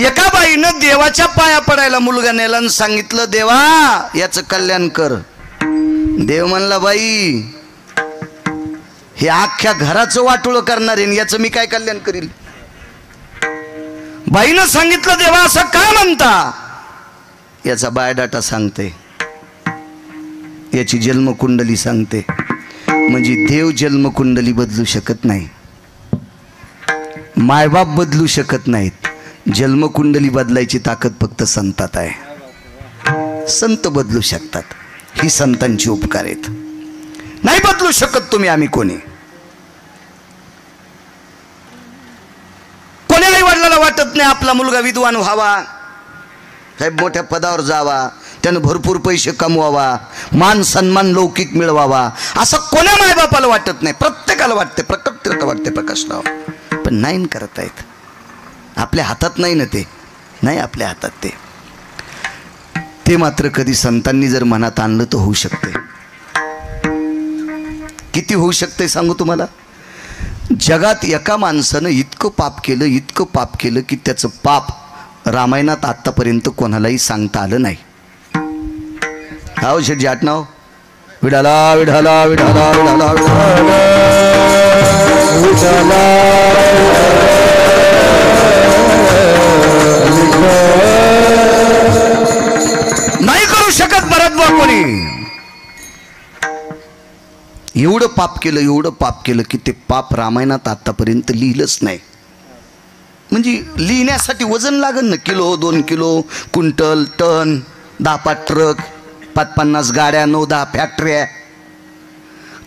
एका बाईनं देवाच्या पाया पडायला मुलगा नेला आणि सांगितलं, देवा याचं कल्याण कर. देव म्हणला, बाई हे अख्ख्या घराचं वाटोळं करणार आहे, याचं मी काय कल्याण करील. बाईनं सांगितलं, देवा असं का म्हणता. याचा बायोडाटा सांगते, याची जन्मकुंडली सांगते. म्हणजे देव जन्मकुंडली बदलू शकत नाही, मायबाप बदलू शकत नाहीत. जन्मकुंडली बदलायची ताकद फक्त संतात आहे. संत बदलू शकतात, ही संतांची उपकार आहेत. नाही बदलू शकत तुम्ही, आम्ही कोणी. कोणी आई वडिलाला वाटत नाही आपला मुलगा विद्वान व्हावा, साहेब मोठ्या पदावर जावा, त्यानं भरपूर पैसे कमवावा, मान सन्मान लौकिक मिळवावा, असं कोण्या मायबापाला वाटत नाही. प्रत्येकाला वाटते, प्रकट वाटते प्रकाशराव, पण नाही करत आहेत. आपल्या हातात नाही ना, ते नाही आपल्या हातात. ते मात्र कधी संतांनी जर मनात आणलं तर होऊ शकते. किती होऊ शकते सांगू तुम्हाला. जगात एका माणसानं इतकं पाप केलं की त्याचं पाप रामायणात आतापर्यंत कोणालाही सांगता आलं नाही. हाव शेठजी आटनाव, विडाला विडाला विडाला विडाला विडाला नाही करू शकत भरतभाऊ कोणी. एवढं पाप केलं की ते पाप रामायणात आतापर्यंत लिहिलंच नाही. म्हणजे लिहिण्यासाठी वजन लागन ना, किलो 2 किलो, क्विंटल, टन, 10-5 ट्रक, 50 गाड्या, 9-10 फॅक्टऱ्या.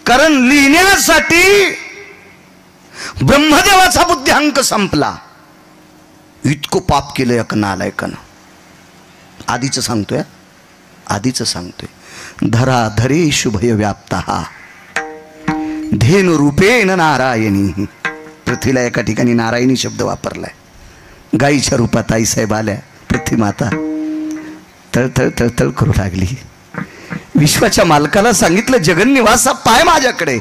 कारण लिहिण्यासाठी ब्रह्मदेवाचा बुद्ध्यांक संपला. इतकं पाप केलं एका नालायकानं. आधीचं सांगतोय, धरा धरेषु भय व्याप्ता धेनु रूपेण नारायणी. पृथ्वीला एका ठिकाणी नारायणी शब्द वापरलाय. गाईच्या रूपात आईसाहेब आल्या, पृथ्वी माता तळतळ तळतळ करू लागली. विश्वाच्या मालकाला सांगितलं, जगन्निवासा पाय माझ्याकडे.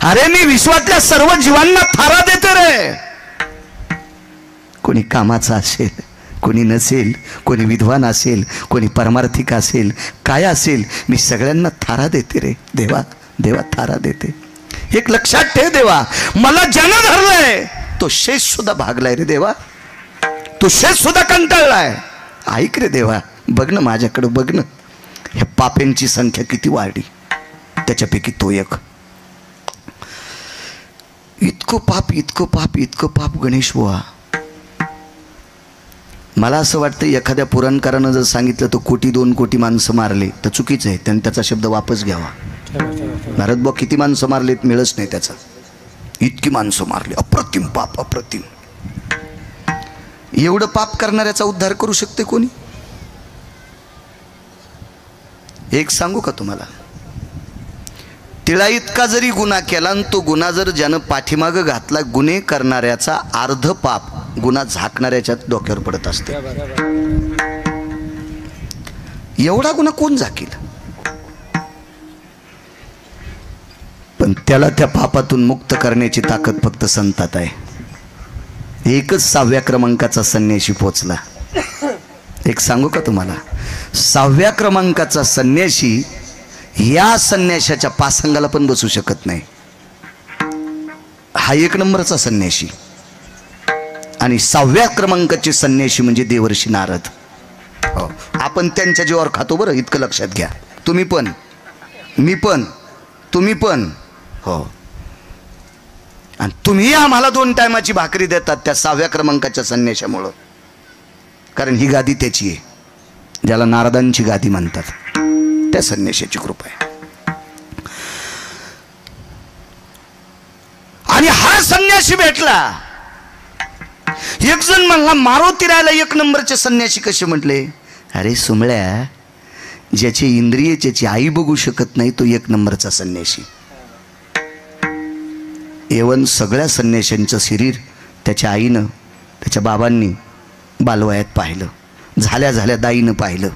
अरे मी विश्वातल्या सर्व जीवांना थारा देते रे. कोणी कामाचा असेल, कोणी नसेल, कोणी विद्वान असेल, कोणी परमार्थिक असेल, काय असेल, मी सगळ्यांना थारा देते रे. देवा थारा देते. एक लक्षात ठेव, देवा मला ज्यानं धरलंय तो शेष सुद्धा भागलाय रे देवा, तो शेष सुद्धा कंटाळलाय. ऐक रे देवा, बघ ना माझ्याकडं, बघ ना ह्या पाप्यांची संख्या किती वाढली, त्याच्यापैकी तो एक. इतकं पाप गणेश बुवा. मला असं वाटतं एखाद्या पुराणकारानं जर सांगितलं तर 1-2 कोटी माणसं मारले तर चुकीचं आहे, त्यांनी त्याचा शब्द वापस घ्यावा. भारतभाऊ किती माणसं मारलेत मिळच नाही त्याचा. इतकी माणसं मारली, अप्रतिम पाप, अप्रतिम. एवढं पाप करणाऱ्याचा उद्धार करू शकते कोणी. एक सांगू का तुम्हाला, तिळा इतका जरी गुन्हा केला आणि तो गुन्हा जर ज्यानं पाठीमागं घातला, गुन्हे करणाऱ्याचा अर्ध पाप गुन्हा झाकणाऱ्याच्या डोक्यावर पडत असते. एवढा गुन्हा कोण झाकील. पण त्याला त्या पापातून मुक्त करण्याची ताकद फक्त संतात आहे. एकच 6व्या क्रमांकाचा संन्यासी पोचला. एक सांगू का तुम्हाला, 6व्या क्रमांकाचा संन्यासी या संन्याशाच्या पासंगाला पण बसू शकत नाही. हा 1 नंबरचा संन्यासी. आणि 6व्या क्रमांकाचे संन्यासी म्हणजे देवर्षी नारद. हो, आपण त्यांच्या जीवावर खातो बरं, इतकं लक्षात घ्या. तुम्ही पण, मी पण, तुम्ही पण. हो, आणि तुम्ही आम्हाला 2 टायमाची भाकरी देतात त्या 6व्या क्रमांकाच्या संन्याशामुळं. कारण ही गादी त्याची आहे, ज्याला नारदांची गादी म्हणतात, त्या संन्याशाची कृपा आहे. आणि हा संन्यासी भेटला. एक जण म्हणला, मारुतीरायला 1 नंबरचे संन्यासी कसे म्हटले. अरे सुमळ्या, ज्याचे इंद्रिय ज्याची आई बघू शकत नाही तो 1 नंबरचा संन्यासी. एवन सगळ्या संन्याशांचं शरीर त्याच्या आईनं, त्याच्या बाबांनी बालवयात पाहिलं, झाल्या दाईनं पाहिलं,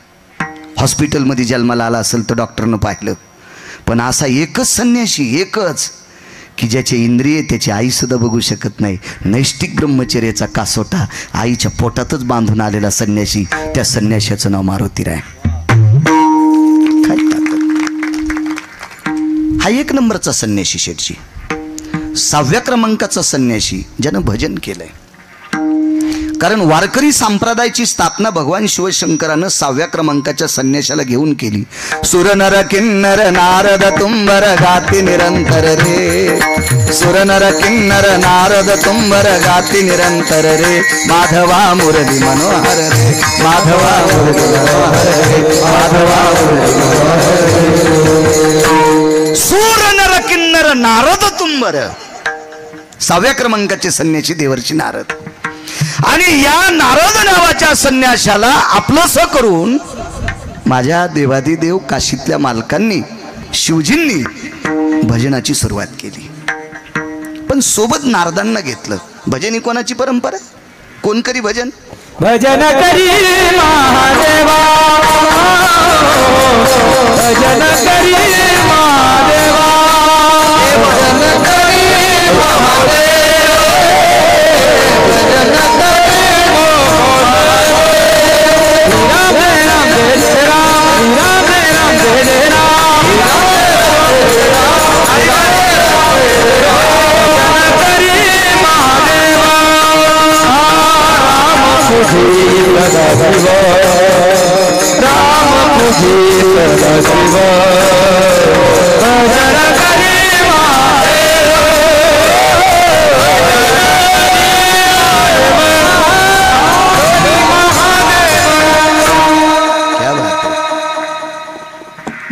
हॉस्पिटलमध्ये जन्माला आला असेल तर डॉक्टरनं पाहिलं. पण असा एकच संन्यासी, एकच, की ज्याचे इंद्रिय त्याची आई सुद्धा बघू शकत नाही, नैष्टिक ब्रह्मचर्याचा कासोटा आईच्या पोटातच बांधून आलेला संन्यासी, त्या संन्याशाचं नाव मारुतीराय. हा 1 नंबरचा संन्यासी शेठजी. 6व्या क्रमांकाचा संन्यासी ज्यानं भजन केलंय. कारण वारकरी संप्रदायाची स्थापना भगवान शिवशंकरानं 6व्या क्रमांकाच्या संन्याशाला घेऊन केली. सुरनर किन्नर नारद तुंबर गाती निरंतर रे, सुरनर किन्नर नारद तुंबर गाती निरंतर रे, माधवा मुरली मनोहर रे, माधवा मुरली मनोहर रे, माधवा मुरली मनोहर रे. सुरनर किन्नर नारद तुंबर, 6व्या क्रमांकाचे संन्यासी देवर्षी नारद. आणि या नारद नावाच्या संन्याशाला आपलंसं करून माझ्या देवादिदेव काशीतल्या मालकांनी शिवजींनी भजनाची सुरुवात केली. पण सोबत नारदांना घेतलं. भजन ही कोणाची परंपरा? कोण करी भजन? भजन करी महादेवा, भजन करी महादेवा, भजन करी महादेवा,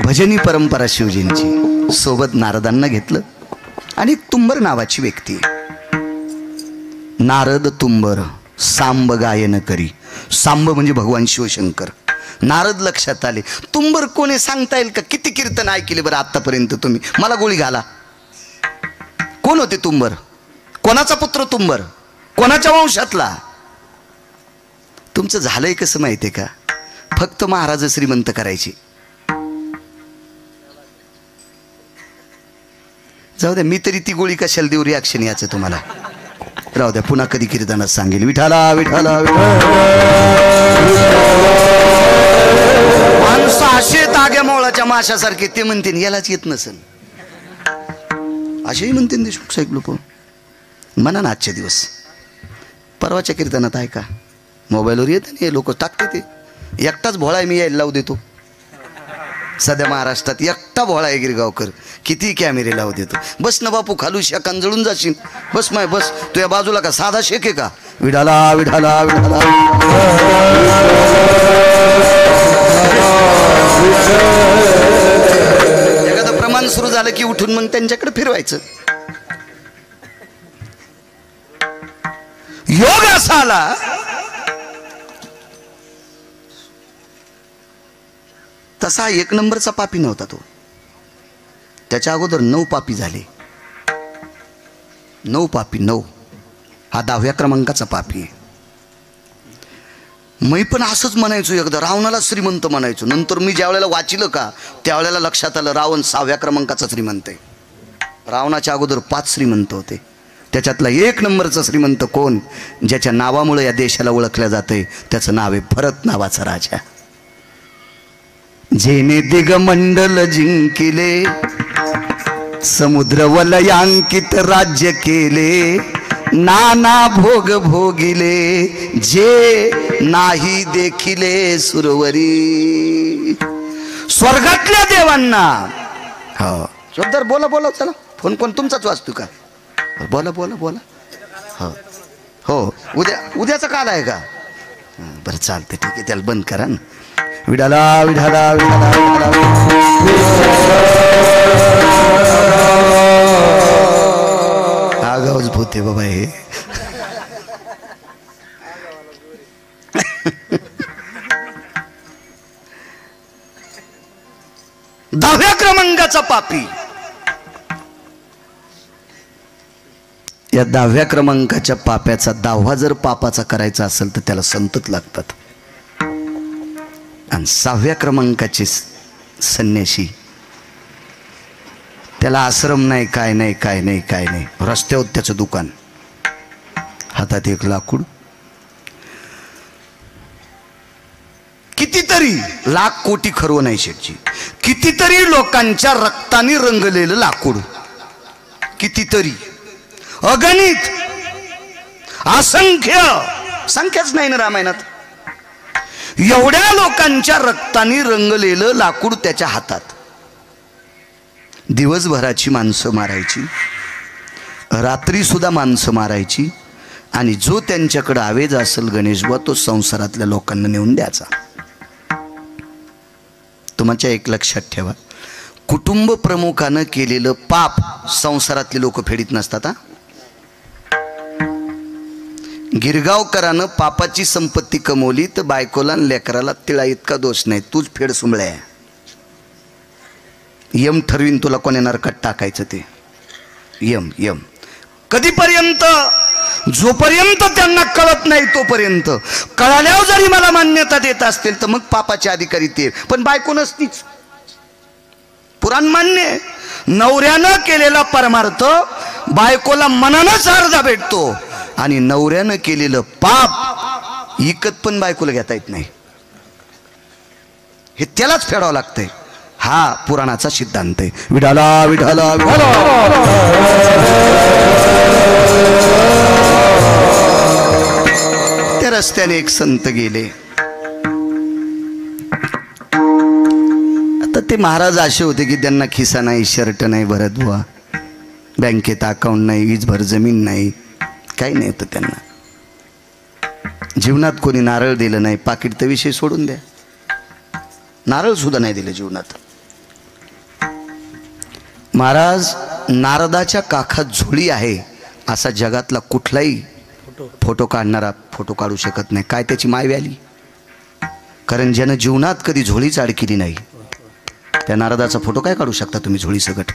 भजनी परंपरा शिवजींची. सोबत नारदांना घेतलं. आणि तुंबर नावाची व्यक्ती, नारद तुंबर सांब गायन करी. सांब म्हणजे भगवान शिवशंकर. नारद लक्षात आले. तुंबर कोणी सांगता येईल का? किती कीर्तन ऐकले बरं आतापर्यंत तुम्ही? मला गोळी घाला. कोण होते तुंबर? कोणाचा पुत्र तुंबर? कोणाच्या वंशातला? तुमचं झालंय कसं माहितीये का? फक्त महाराज श्रीमंत करायची. जाऊ द्या, मी तरी ती गोळी कशाला देऊ? रिॲक्शन याचं तुम्हाला राहू द्या. पुन्हा कधी कीर्तनात सांगेल विठाला विठाला माणूस असे ताग्या मोळाच्या माशासारखे. ते म्हणते यालाच येत नसेल, असेही म्हणते देशमुख साहेब लोक. म्हणा ना आजचे दिवस. परवाच्या कीर्तनात आहे का? मोबाईलवर येत नाही, लोक टाकते. ते एकटाच भोळा आहे, मी यायला लावू देतो. सध्या महाराष्ट्रात एकटा भोळा आहे गिरगावकर. किती कॅमेरे लावू देतो. बस ना बापू, खालू शाकान जळून जाशील. बस माय बस. तुझ्या बाजूला का साधा शेक आहे का? विठाला विठाला विठाला. एखादं प्रमाण सुरू झालं की उठून मग त्यांच्याकडे फिरवायचं. योग असा आला, तसा 1 नंबरचा पापी नव्हता तो. त्याच्या अगोदर 9 पापी झाले. 9 पापी, 9. हा 10व्या क्रमांकाचा पापी आहे. मी पण असंच म्हणायचो एकदा, रावणाला श्रीमंत म्हणायचो. नंतर मी ज्या वेळेला वाचिलं का त्यावेळेला लक्षात आलं रावण 6व्या क्रमांकाचा श्रीमंत आहे. रावणाच्या अगोदर 5 श्रीमंत होते. त्याच्यातला 1 नंबरचा श्रीमंत कोण? ज्याच्या नावामुळे या देशाला ओळखल्या जाते, त्याचं नाव आहे भरत नावाचा राजा. जेने दिगमंडल जिंकिले, समुद्र वलयांकित राज्य केले, नाना भोग भोगिले, जे नाही देखिले सुरवरी. स्वर्गातल्या देवांना. हो जोरदार बोला बोला. चला फोन कोण तुमचाच वाचतो का? बोला बोला बोला. हो हो, उद्याचा काल आहे का? बरं चालतं, ठीक आहे. त्याला बंद करा ना. विडाला विडाला विडाला आगाऊच भूते बाबा हे. दहाव्या क्रमांकाचा पापी. या 10व्या क्रमांकाच्या पाप्याचा 10वा जर पापाचा करायचा असेल तर त्याला संतत लागतात. आणि 6व्या क्रमांकाचे संन्यासी त्याला आश्रम नाही, काय नाही, काय नाही, काय नाही. रस्त्यावर त्याचं दुकान, हातात एक लाकूड. कितीतरी लाख कोटी खरवं नाही शेठजी, कितीतरी लोकांच्या रक्ताने रंगलेलं लाकूड, कितीतरी, अगणित, असंख्य, संख्याच नाही ना रामायणात. एवढ्या लोकांच्या रक्ताने रंगलेलं लाकूड त्याच्या हातात. दिवसभराची माणसं मारायची, रात्री सुद्धा माणसं मारायची, आणि जो त्यांच्याकडे आवेज असेल गणेशबुवा तो संसारातल्या लोकांना नेऊन द्यायचा. तुमच्या एक लक्षात ठेवा, कुटुंब प्रमुखानं केलेलं पाप संसारातले लोक फेडीत नसतात. गिरगावकरानं पापाची संपत्ती कमवली तर बायकोला आणि लेकराला तिळा इतका दोष नाही, तूच फेड सुंबळ्या. यम ठरवीन तुला कोण्या नरकात टाकायचं ते. यम यम कधीपर्यंत? जोपर्यंत त्यांना कळत नाही तोपर्यंत. कळाल्यावर जरी मला मान्यता देत असतील तर मग पापाचे अधिकारी ते, पण बायको नसतीच. पुराण मान्य, नवऱ्यानं केलेला परमार्थ बायकोला मनानंच अर्धा भेटतो, आणि नवऱ्यानं केलेलं पाप इकत पण बायकोला घेता येत नाही. हे त्यालाच फेडावं लागतंय. हा पुराणाचा सिद्धांत आहे. विठाला विठाला विठाला. त्या रस्त्याने एक संत गेले. आता ते महाराज असे होते की त्यांना खिसा नाही, शर्ट नाही भरत बुवा, बँकेत अकाउंट नाही, वीजभर जमीन नाही, काही नाही होतं त्यांना. जीवनात कोणी नारळ दिलं नाही, पाकिट तर विषय सोडून द्या, नारळ सुद्धा नाही दिलं जीवनात. महाराज नारदाच्या काखात झोळी आहे असा जगातला कुठलाही फोटो काढणारा फोटो काढू शकत नाही. काय त्याची माय व्याली? कारण ज्यानं जीवनात कधी झोळीच अडकिली नाही त्या नारदाचा फोटो काय काढू शकता तुम्ही झोळी सकट?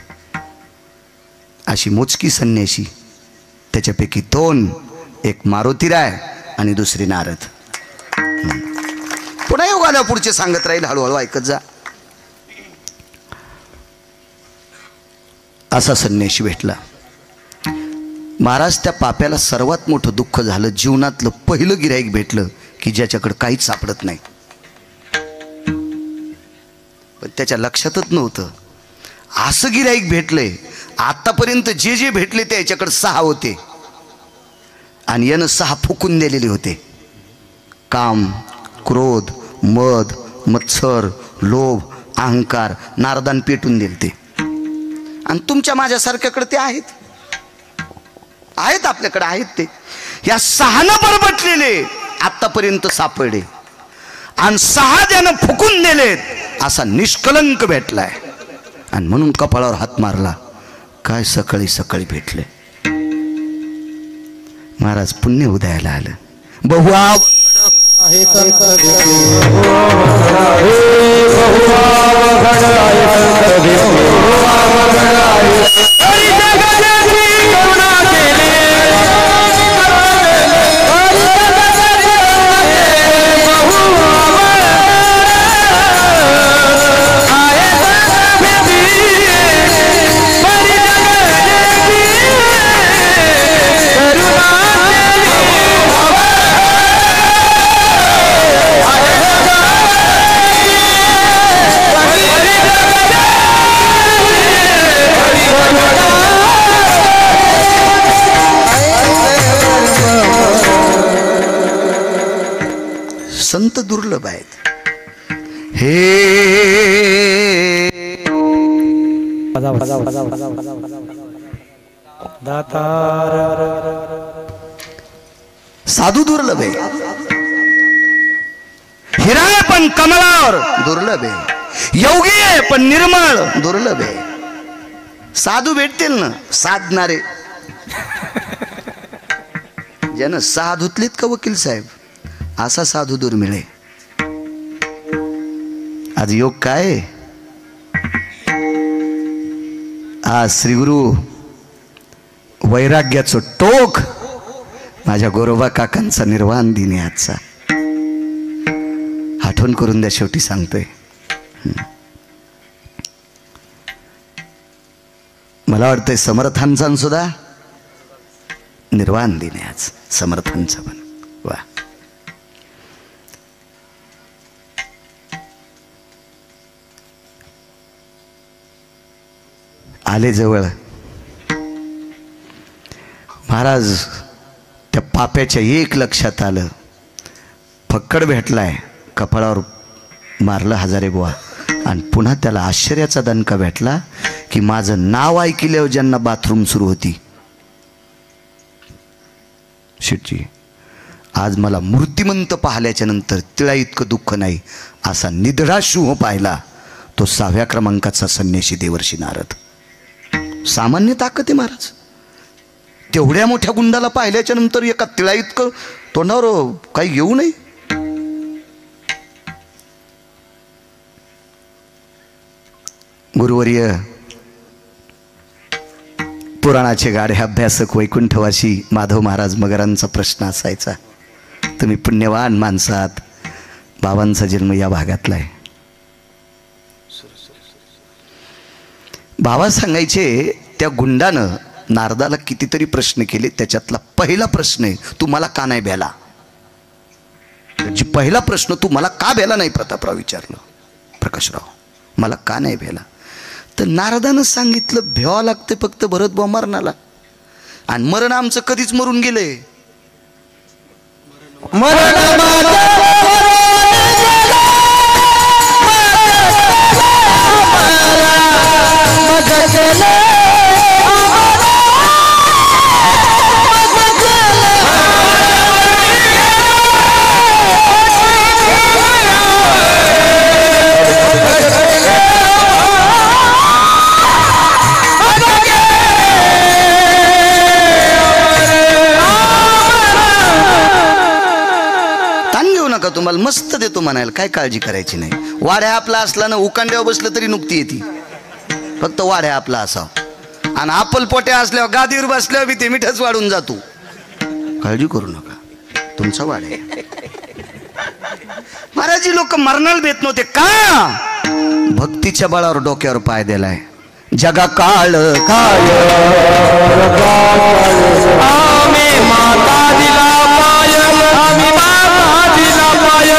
अशी मोजकी संन्यासी, त्याच्यापैकी दोन, एक मारुतीराय आणि दुसरी नारद. पुन्हा योग आल्या पुढचे सांगत राहील, हळूहळू ऐकत जा. असा संन्यासी भेटला. महाराज त्या पाप्याला सर्वात मोठं दुःख झालं. जीवनातलं पहिलं गिऱ्हाईक भेटलं की ज्याच्याकडे काहीच सापडत नाही. पण त्याच्या लक्षातच नव्हतं असं गिऱ्हाईक भेटलंय. आतापर्यंत जे जे भेटले ते याच्याकडे 6 होते आणि यानं 6 फुकून दिलेले होते. काम, क्रोध, मद, मत्सर, लोभ, अहंकार नारदान पेटून दिले ते. आणि तुमच्या माझ्यासारख्याकडे ते आहेत, आहेत आपल्याकडे आहेत ते. या 6नं बरबटलेले आतापर्यंत सापडले आणि 6 त्यानं फुकून दिलेत असा निष्कलंक भेटलाय. आणि म्हणून कपाळावर हात मारला, काय सकाळी सकाळी भेटले. महाराज पुण्य उदयाला आलं. बहुआ संत दुर्लभ आहेत. हे साधू दुर्लभ आहे. हिरा आहे पण कमलावर दुर्लभ आहे. योगी आहे पण निर्मळ दुर्लभ आहे. साधू भेटतील ना साधणारे, ज्यानं 6 धुतलीत का वकील साहेब, असा साधू दुर्मिळ आहे. आज योग काय? आज श्रीगुरु वैराग्याचं टोक माझ्या गोरोबा काकांचा निर्वाण दिन आहे आजचा. आठवण करून द्या, शेवटी सांगतोय. मला वाटतंय समर्थांचा सुद्धा निर्वाण दिन आहे आज, समर्थांचा पण. वा, आले जवळ महाराज. त्या पाप्याच्या एक लक्षात आलं, फक्कड भेटलाय, कपाळावर मारलं हजारे बुवा, आणि पुन्हा त्याला आश्चर्याचा दणका भेटला की माझं नाव ऐकल्यावर ज्यांना बाथरूम सुरू होती, शेटजी आज मला मूर्तिमंत पाहिल्याच्या नंतर तिला इतकं दुःख नाही, असा निधडा शुभ पाहिला तो 6व्या क्रमांकाचा संन्यासी देवर्षी नारद. सामान्य ताकद आहे महाराज. तेवढ्या मोठ्या गुंडाला पाहिल्याच्या नंतर एका तिळा इतकं तोंडावर काही येऊ नये. गुरुवर्य पुराणाचे गाढे अभ्यासक वैकुंठवासी माधव महाराज मगरांचा प्रश्न असायचा, तुम्ही पुण्यवान माणसात, बाबांचा जन्म या भागातला आहे. बाबा सांगायचे त्या गुंडानं नारदाला कितीतरी प्रश्न केले, त्याच्यातला पहिला प्रश्न आहे, तू मला का नाही भेला. पहिला प्रश्न, तू मला का भेला नाही प्रतापराव विचारलं, प्रकाशराव मला का नाही भेला. तर नारदानं सांगितलं, भेवा लागते फक्त भरतभाऊ मरणाला, आणि मरण आमचं कधीच मरून गेलंय. तुम्हाला मस्त देतो म्हणायला, काय काळजी करायची नाही. वाड्या आपला असला ना, उकांड्यावर बसलं तरी नुकती येते, फक्त वाड्या आपला असावं. आणि आपल पोट्या असल्यावर गादीवर बसल्यावर बी ते मिठच वाढून जातो. काळजी करू नका, तुमचा वाड्या. महाराज लोक मरणाला भेट नव्हते का, भक्तीच्या बळावर डोक्यावर पाय दिलाय. जगा काळ काळ आम्ही माता दिला पाय, आम्ही माता दिला पाय,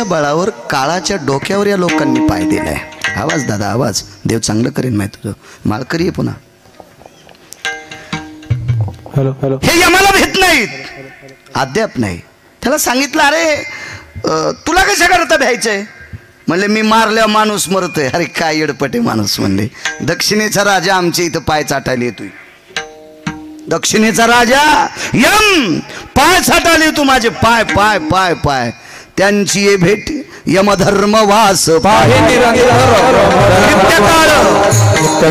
बळावर काळाच्या डोक्यावर या लोकांनी पाय दिलाय. आवाज दादा आवाज, देव चांगलं करेन माहिती तुझं, मालकरी आहे पुन्हा. हॅलो हॅलो, हे आम्हाला भेट नाहीत, अद्याप नाही. त्याला सांगितलं, अरे तुला कशा करता भ्यायचंय. म्हणले मी मारल्यावर माणूस मरतोय. अरे काय येडपटे माणूस. म्हणले दक्षिणेचा राजा आमच्या इथं पाय चाटायला येतोय. दक्षिणेचा राजा यम पाय चाटायला येतो माझे, पाय पाय पाय पाय. त्यांची ये भेट यमधर्म वास पाहे नित्यकाळ,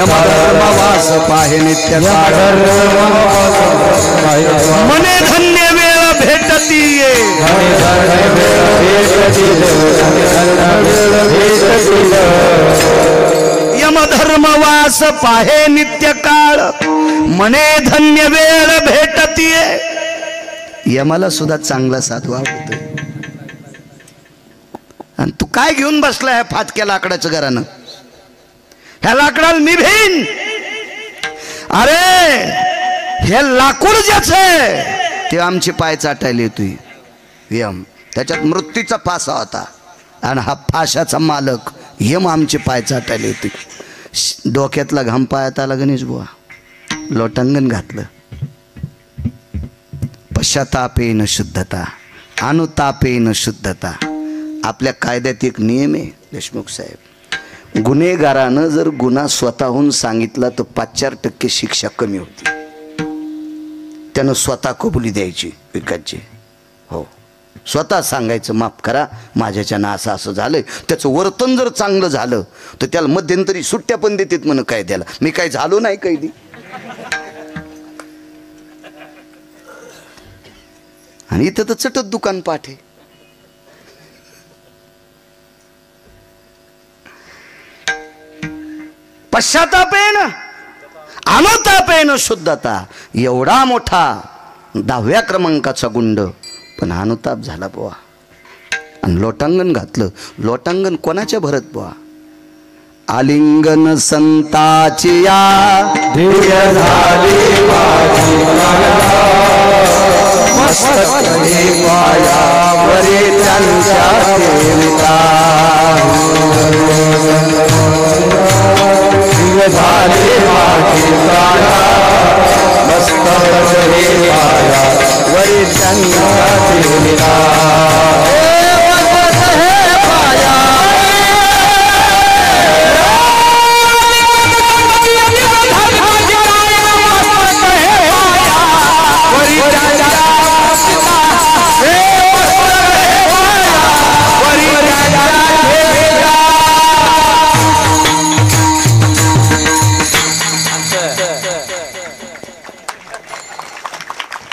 यमधर्म वास पाहे नित्यकाळ. मने धन्य वेळ भेटती ये, यमधर्म वास पाहे नित्यकाळ, मने धन्य वेळ भेटती ये. यमाला सुद्धा चांगला साधू आवडतोय. आणि तू काय घेऊन बसलाय फाटक्या लाकडाचं घरानं. ह्या लाकडाला मी भेन. अरे हे लाकूड ज्याच आहे ते आमचे पाय चाटायला येतोय. यम त्याच्यात मृत्यूचा फासा होता, आणि हा फाशाचा मालक यम आमचे पाय चाटायला येतोय. डोक्यातला घाम पायात आला गणेश बुवा, लोटांगण घातलं. पश्चातापेन शुद्धता, अनुतापेन शुद्धता. आपल्या कायद्यात एक नियम आहे देशमुख साहेब, गुन्हेगारानं जर गुन्हा स्वतःहून सांगितला तर 5-4% शिक्षा कमी होती. त्यानं स्वतः कबुली द्यायची विकासची. हो, स्वतः सांगायचं माफ करा माझ्याच्यानं असं असं झालंय. त्याचं वर्तन जर चांगलं झालं तर त्याला मध्यंतरी सुट्ट्या पण देतात म्हण काय त्याला. मी काय झालो नाही कैदी. आणि इथं तर चटत दुकान पाठ आहे. पश्चातापेन अनुतापेन शुद्धता, एवढा मोठा 10व्या क्रमांकाचा गुंड पण अनुताप झाला बुवा. आणि लोटांगण घातलं. लोटांगण कोणाच्या भरत बुवा? आलिंगन संताची या दिव्य झाली माझी मस्तके पायावरी त्यांच्या देविता. दिव्य झाली माझी मस्तके पायावरी त्यांच्या देविता.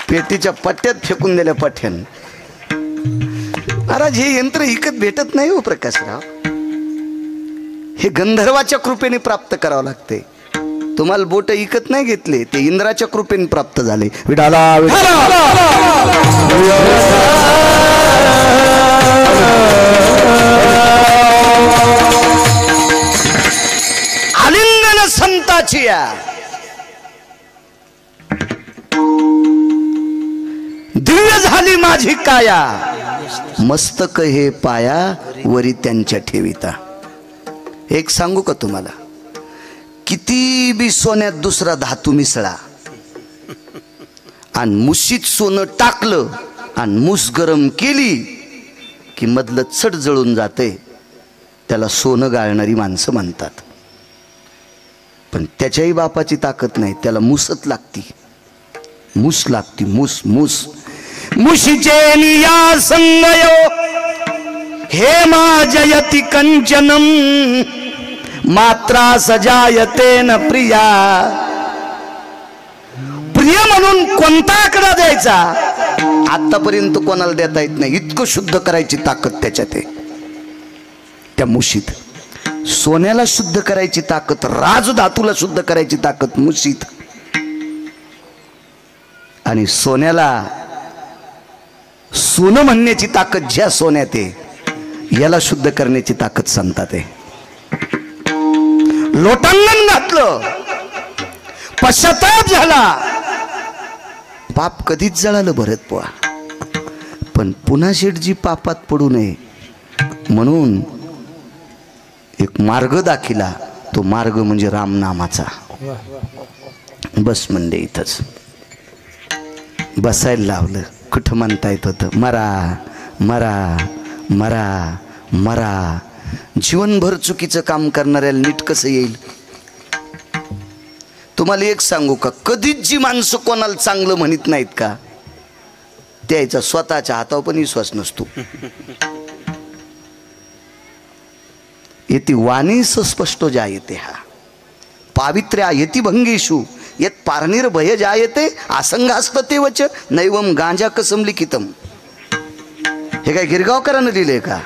पेटीच्या पट्ट्यात फेकून दिल्या पठ्यान. महाराज हे यंत्र विकत भेटत नाही हो प्रकाशराव. हे गंधर्वाच्या कृपेने प्राप्त करावं लागते. तुम्हाला बोट विकत नाही घेतले, ते इंद्राच्या कृपेने प्राप्त झाले. विडाला आलिंगन संताची या दिव्य झाली माझी काया, मस्तक हे पाया वरी त्यांच्या ठेविता. एक सांगू का तुम्हाला, किती बी सोन्यात दुसरा धातू मिसळा आणि मुशीत सोनं टाकलं आणि मूस गरम केली की मधलं चट जळून जाते. त्याला सोनं गाळणारी माणसं म्हणतात. पण त्याच्याही बापाची ताकद नाही, त्याला मुसत लागती. मूस लागती, मूस मूस. मुशीचे निया संगयो हे जयति कंचनम मात्रा सजायते न प्रिया. प्रिय म्हणून कोणता आकडा द्यायचा आतापर्यंत कोणाला देता येत नाही. इतकं शुद्ध करायची ताकद त्याच्यात आहे त्या मुशीत. सोन्याला शुद्ध करायची ताकद, राजधातूला शुद्ध करायची ताकद मुशीत. आणि सोन्याला सोनं म्हणण्याची ताकद ज्या सोन्यात आहे, याला शुद्ध करण्याची ताकद संतात आहे. लोटांगण घातलं, पश्चाताप झाला, पाप कधीच जळालं भरत पोहा. पण पुन्हा शेठजी पापात पडू नये म्हणून एक मार्ग दाखिला. तो मार्ग म्हणजे रामनामाचा. बस म्हणजे इथंच बसायला लावलं. कुठं म्हणता येत होतं मरा मरा मरा मरा. जीवनभर चुकीचं काम करणाऱ्याला नीट कसं येईल? तुम्हाला एक सांगू का, कधीच जी माणसं कोणाला चांगलं म्हणत नाहीत का, त्याचा स्वतःच्या हातावर पण विश्वास नसतो. येती वाणी स्पष्ट जायते हा पावित्र्या येती भंगेशु येत पारणीर भय जायते आसंगास्त ते वच नैवम गांजा कसम लिखितम. हे काय गिरगावकरांना लिहिलंय का?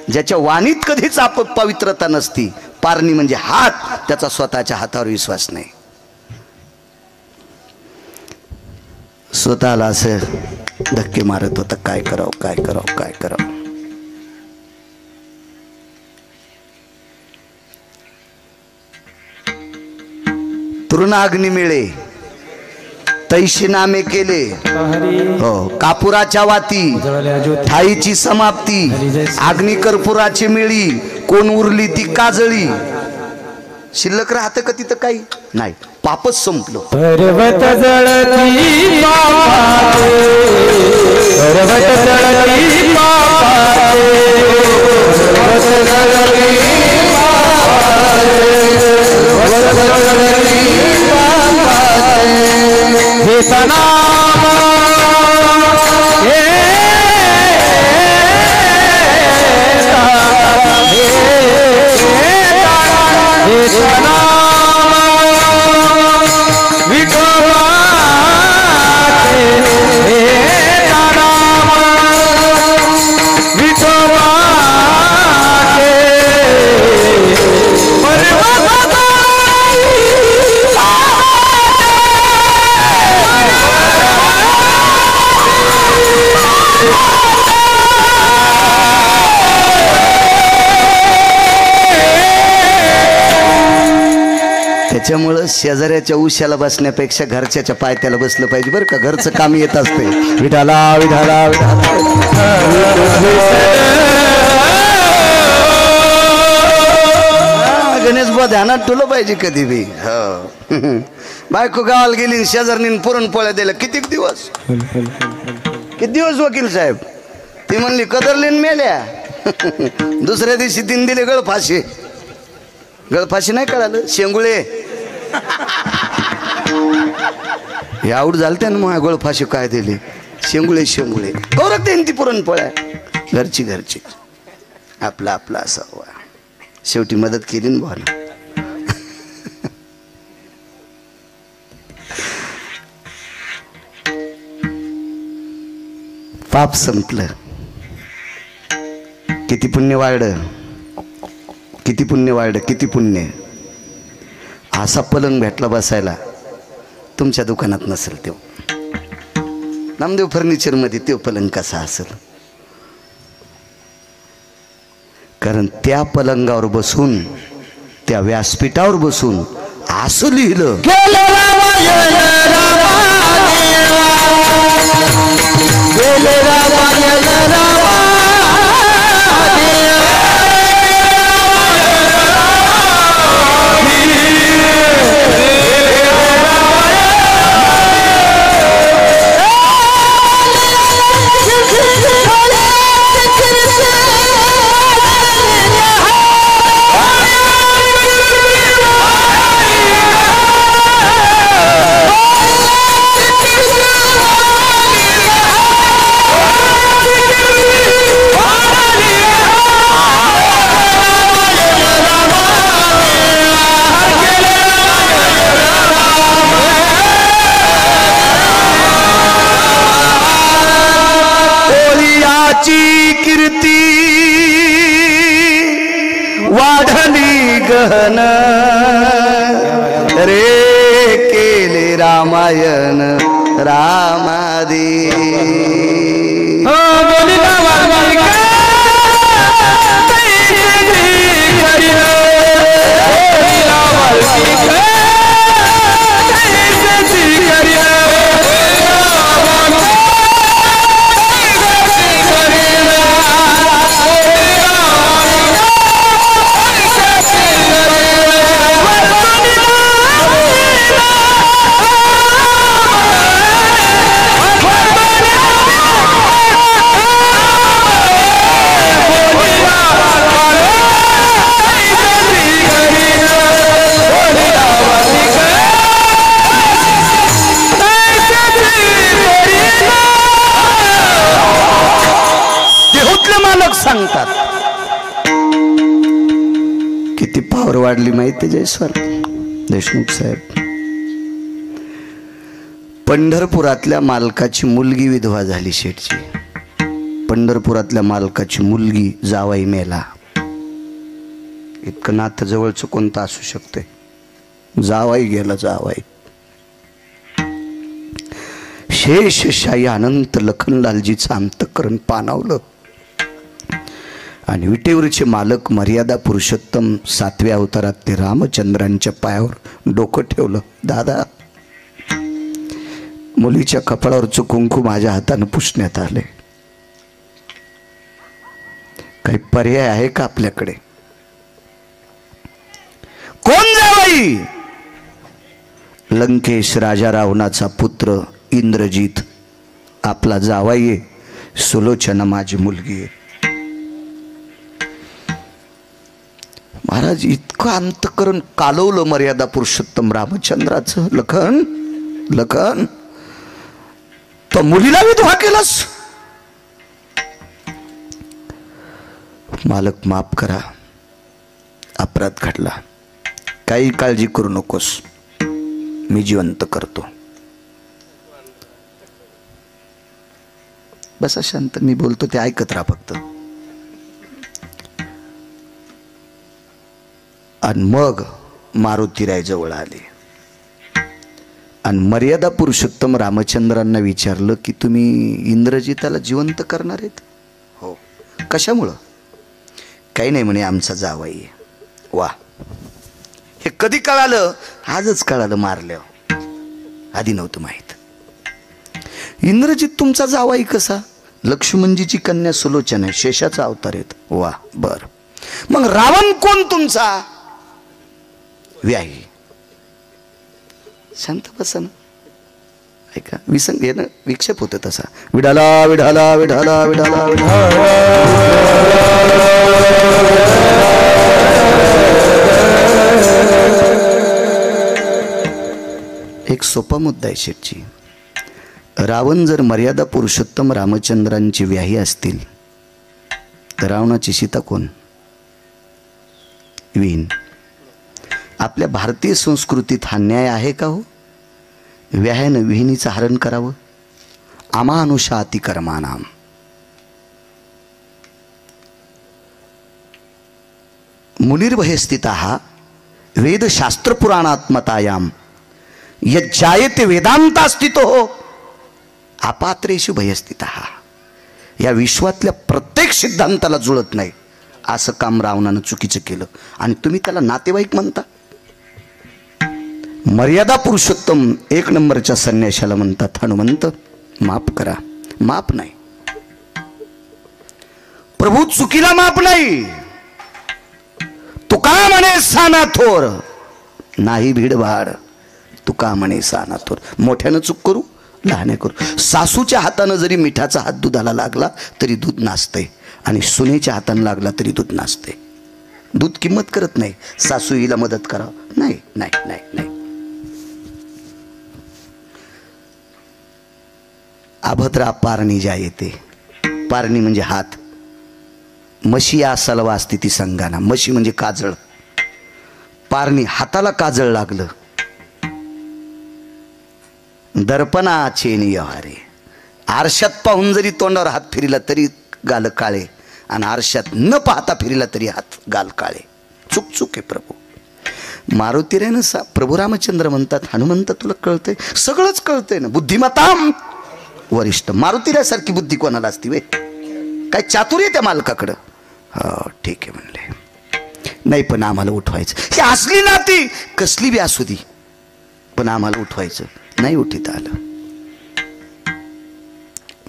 ज्याच्या वाणीत कधीच पवित्रता नसती, पारणी म्हणजे हात, त्याचा स्वतःच्या हातावर विश्वास नाही. स्वतःला असं धक्के मारत होता, काय करावं काय करावं काय करावं. तृणाग्नी मिळे तैशी नामे केले, हो कापुराच्या वाती ठाईची समाप्ती. अग्नी कर्पुराची मिळी कोण उरली ती काजळी. शिल्लक राहतं का तिथं काही नाही, पापच संपलं. पर्वत जळती पापाचे, पर्वत जळती पापाचे, पर्वत जळती पापाचे, पर्वत जळती पापाचे. हे सना त्याच्यामुळं शेजाऱ्याच्या उशाला बसण्यापेक्षा घरच्याच्या पायथ्याला बसलं पाहिजे बरं का. घरचं काम येत असते. विठाला विठाला गणेश बा ध्यानात ठेवलं पाहिजे कधी बी. हो बायको गावाला गेली शेजारनी पुरणपोळ्या दिल्या. किती दिवस वकील साहेब. ती म्हणली कदरलीन मेल्या. दुसऱ्या दिवशी तीन दिले गळफाशी. गळफाशी नाही कळालं शेंगुळे हे आवड झालते ना. मग गळफाशी काय दिली शेंगुळे शेंगुळे कौरक देईन ती पुरणपोळ्या. घरची घरची आपला आपला असावा. शेवटी मदत केली ना भावना. पाप संपलं. किती पुण्य वाढलं. किती पुण्य वाढलं. किती पुण्य. असा पलंग भेटला बसायला तुमच्या दुकानात नसेल. तो नामदेव फर्निचरमध्ये तो पलंग कसा असेल. कारण त्या पलंगावर बसून त्या व्यासपीठावर बसून असं लिहिलं कीर्ती वाढली गहन रे केले रामायण रामादी. सांगतात किती पावर वाढली माहिती जयस्वाल देशमुख साहेब. पंढरपुरातल्या मालकाची मुलगी विधवा झाली शेठची. पंढरपुरातल्या मालकाची मुलगी जावाई मेला. इतकं नातं जवळचं कोणतं असू शकते. जावाई गेला जावाई. शेषशाही अनंत लखनलालजीचं अंतःकरण पाणावलं आणि विटेवरचे मालक मर्यादा पुरुषोत्तम 7व्या अवतारातले रामचंद्रांच्या पायावर डोकं ठेवलं. दादा मुलीच्या कपाळावरचं कुंकू माझ्या हाताने पुसण्यात आले. काही पर्याय आहे का आपल्याकडे. कोण जावई. लंकेश राजा रावणाचा पुत्र इंद्रजित आपला जावाई आहे. सुलोचना माझी मुलगी आहे. महाराज इतकं अंतःकरण कालवलं मर्यादा पुरुषोत्तम रामचंद्राचं. लखन लखन तो मुलीला विधवा केलास. मालक माफ करा अपराध घडला. काही काळजी करू नकोस, मी जिवंत करतो. बसा शांत, मी बोलतो ते ऐकत राहा फक्त. आणि मग मारुतीराय जवळ आले आणि मर्यादा पुरुषोत्तम रामचंद्रांना विचारलं की तुम्ही इंद्रजिताला जिवंत करणार आहेत? हो. कशामुळं? काही नाही म्हणे, आमचा जावई आहे. वा, हे कधी कळालं? आजच कळालं मारल्यावर, आधी नव्हतं माहीत. इंद्रजित तुमचा जावाई कसा? लक्ष्मणजीची कन्या सुलोचना आहे, शेषाचा अवतार आहेत. वा, बर. मग रावण कोण तुमचा? व्याही. शांत बसा ना, ऐका. विसंग हे ना, विक्षेप होतं तसा. विडाला विडाला विडाला विडाला विडाला. एक सोपा मुद्दा आहे शेठजी. रावण जर मर्यादा पुरुषोत्तम रामचंद्रांची व्याही असतील तर रावणाची सीता कोण? विहीन. आपल्या भारतीय संस्कृतीत हा न्याय आहे का हो? व्याह्यानं विहिनीचं हरण करावं? अमानुषा अतिकर्मानाम. मुनिर्भयस्थितः वेदशास्त्रपुराणात्मतायाम यज्जायते वेदांतास्थितो अपात्रेषु भयस्थितः. या विश्वातल्या प्रत्येक सिद्धांताला जुळत नाही असं काम रावणानं चुकीचं केलं आणि तुम्ही त्याला नातेवाईक म्हणता. मर्यादा पुरुषोत्तम एक नंबरच्या संन्याशाला म्हणतात हनुमंत माफ करा. माफ नाही प्रभू, चुकीला माफ नाही. तुका म्हणे साना थोर नाही भीडभाड. तुका म्हणे साना थोर. मोठ्यानं चूक करू, लहाने करू. सासूच्या हातानं जरी मिठाचा हात दुधाला लागला तरी दूध नासते आणि सुनेच्या हातानं लागला तरी दूध नासते. दूध किंमत करत नाही. सासू हिला मदत करावं नाही नाही नाही नाही. अभद्रा पारणी ज्या येते. पारणी म्हणजे हात. म्हशी या सलवा असते ती संगाना. म्हशी म्हणजे काजळ. पारणी हाताला काजळ लागलं. दर्पणा चेनी यहारे. आरशात पाहून जरी तोंडावर हात फिरला तरी गाल काळे आणि आरशात न पाहता फिरला तरी हात गाल काळे. चूक चूक आहे प्रभू. मारुतीरायनं प्रभू रामचंद्र म्हणतात हनुमंत तुला कळतंय? सगळंच कळतंय ना. बुद्धिमताम वरिष्ठ. मारुतीरायसारखी बुद्धी कोणाला असती वे? काय चातुर्य त्या मालकाकडं? हो ठीक आहे म्हणले. नाही पण आम्हाला उठवायचं. ही असली नाती कसली बी असू दी पण आम्हाला उठवायचं. नाही उठीत आलं.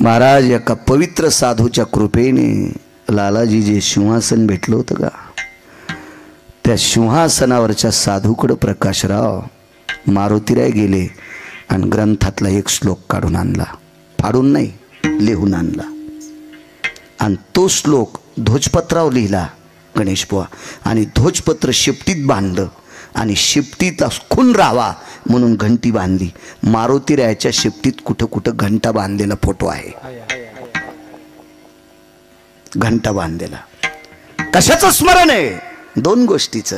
महाराज एका पवित्र साधूच्या कृपेने लालाजी जे सिंहासन भेटलं होतं का, त्या सिंहासनावरच्या साधूकडं प्रकाशराव मारुतीराय गेले आणि ग्रंथातला एक श्लोक काढून आणला. फाडून नाही, लिहून आणला. आणि तो श्लोक ध्वजपत्रावर लिहिला गणेश बुवा आणि ध्वजपत्र शिपटीत बांधलं आणि शिपटीत खून राहावा म्हणून घंटी बांधली. मारुतीरायाच्या शिपटीत कुठं कुठं घंटा बांधलेला फोटो आहे. घंटा बांधलेला. कशाचं स्मरण आहे? दोन गोष्टीचं.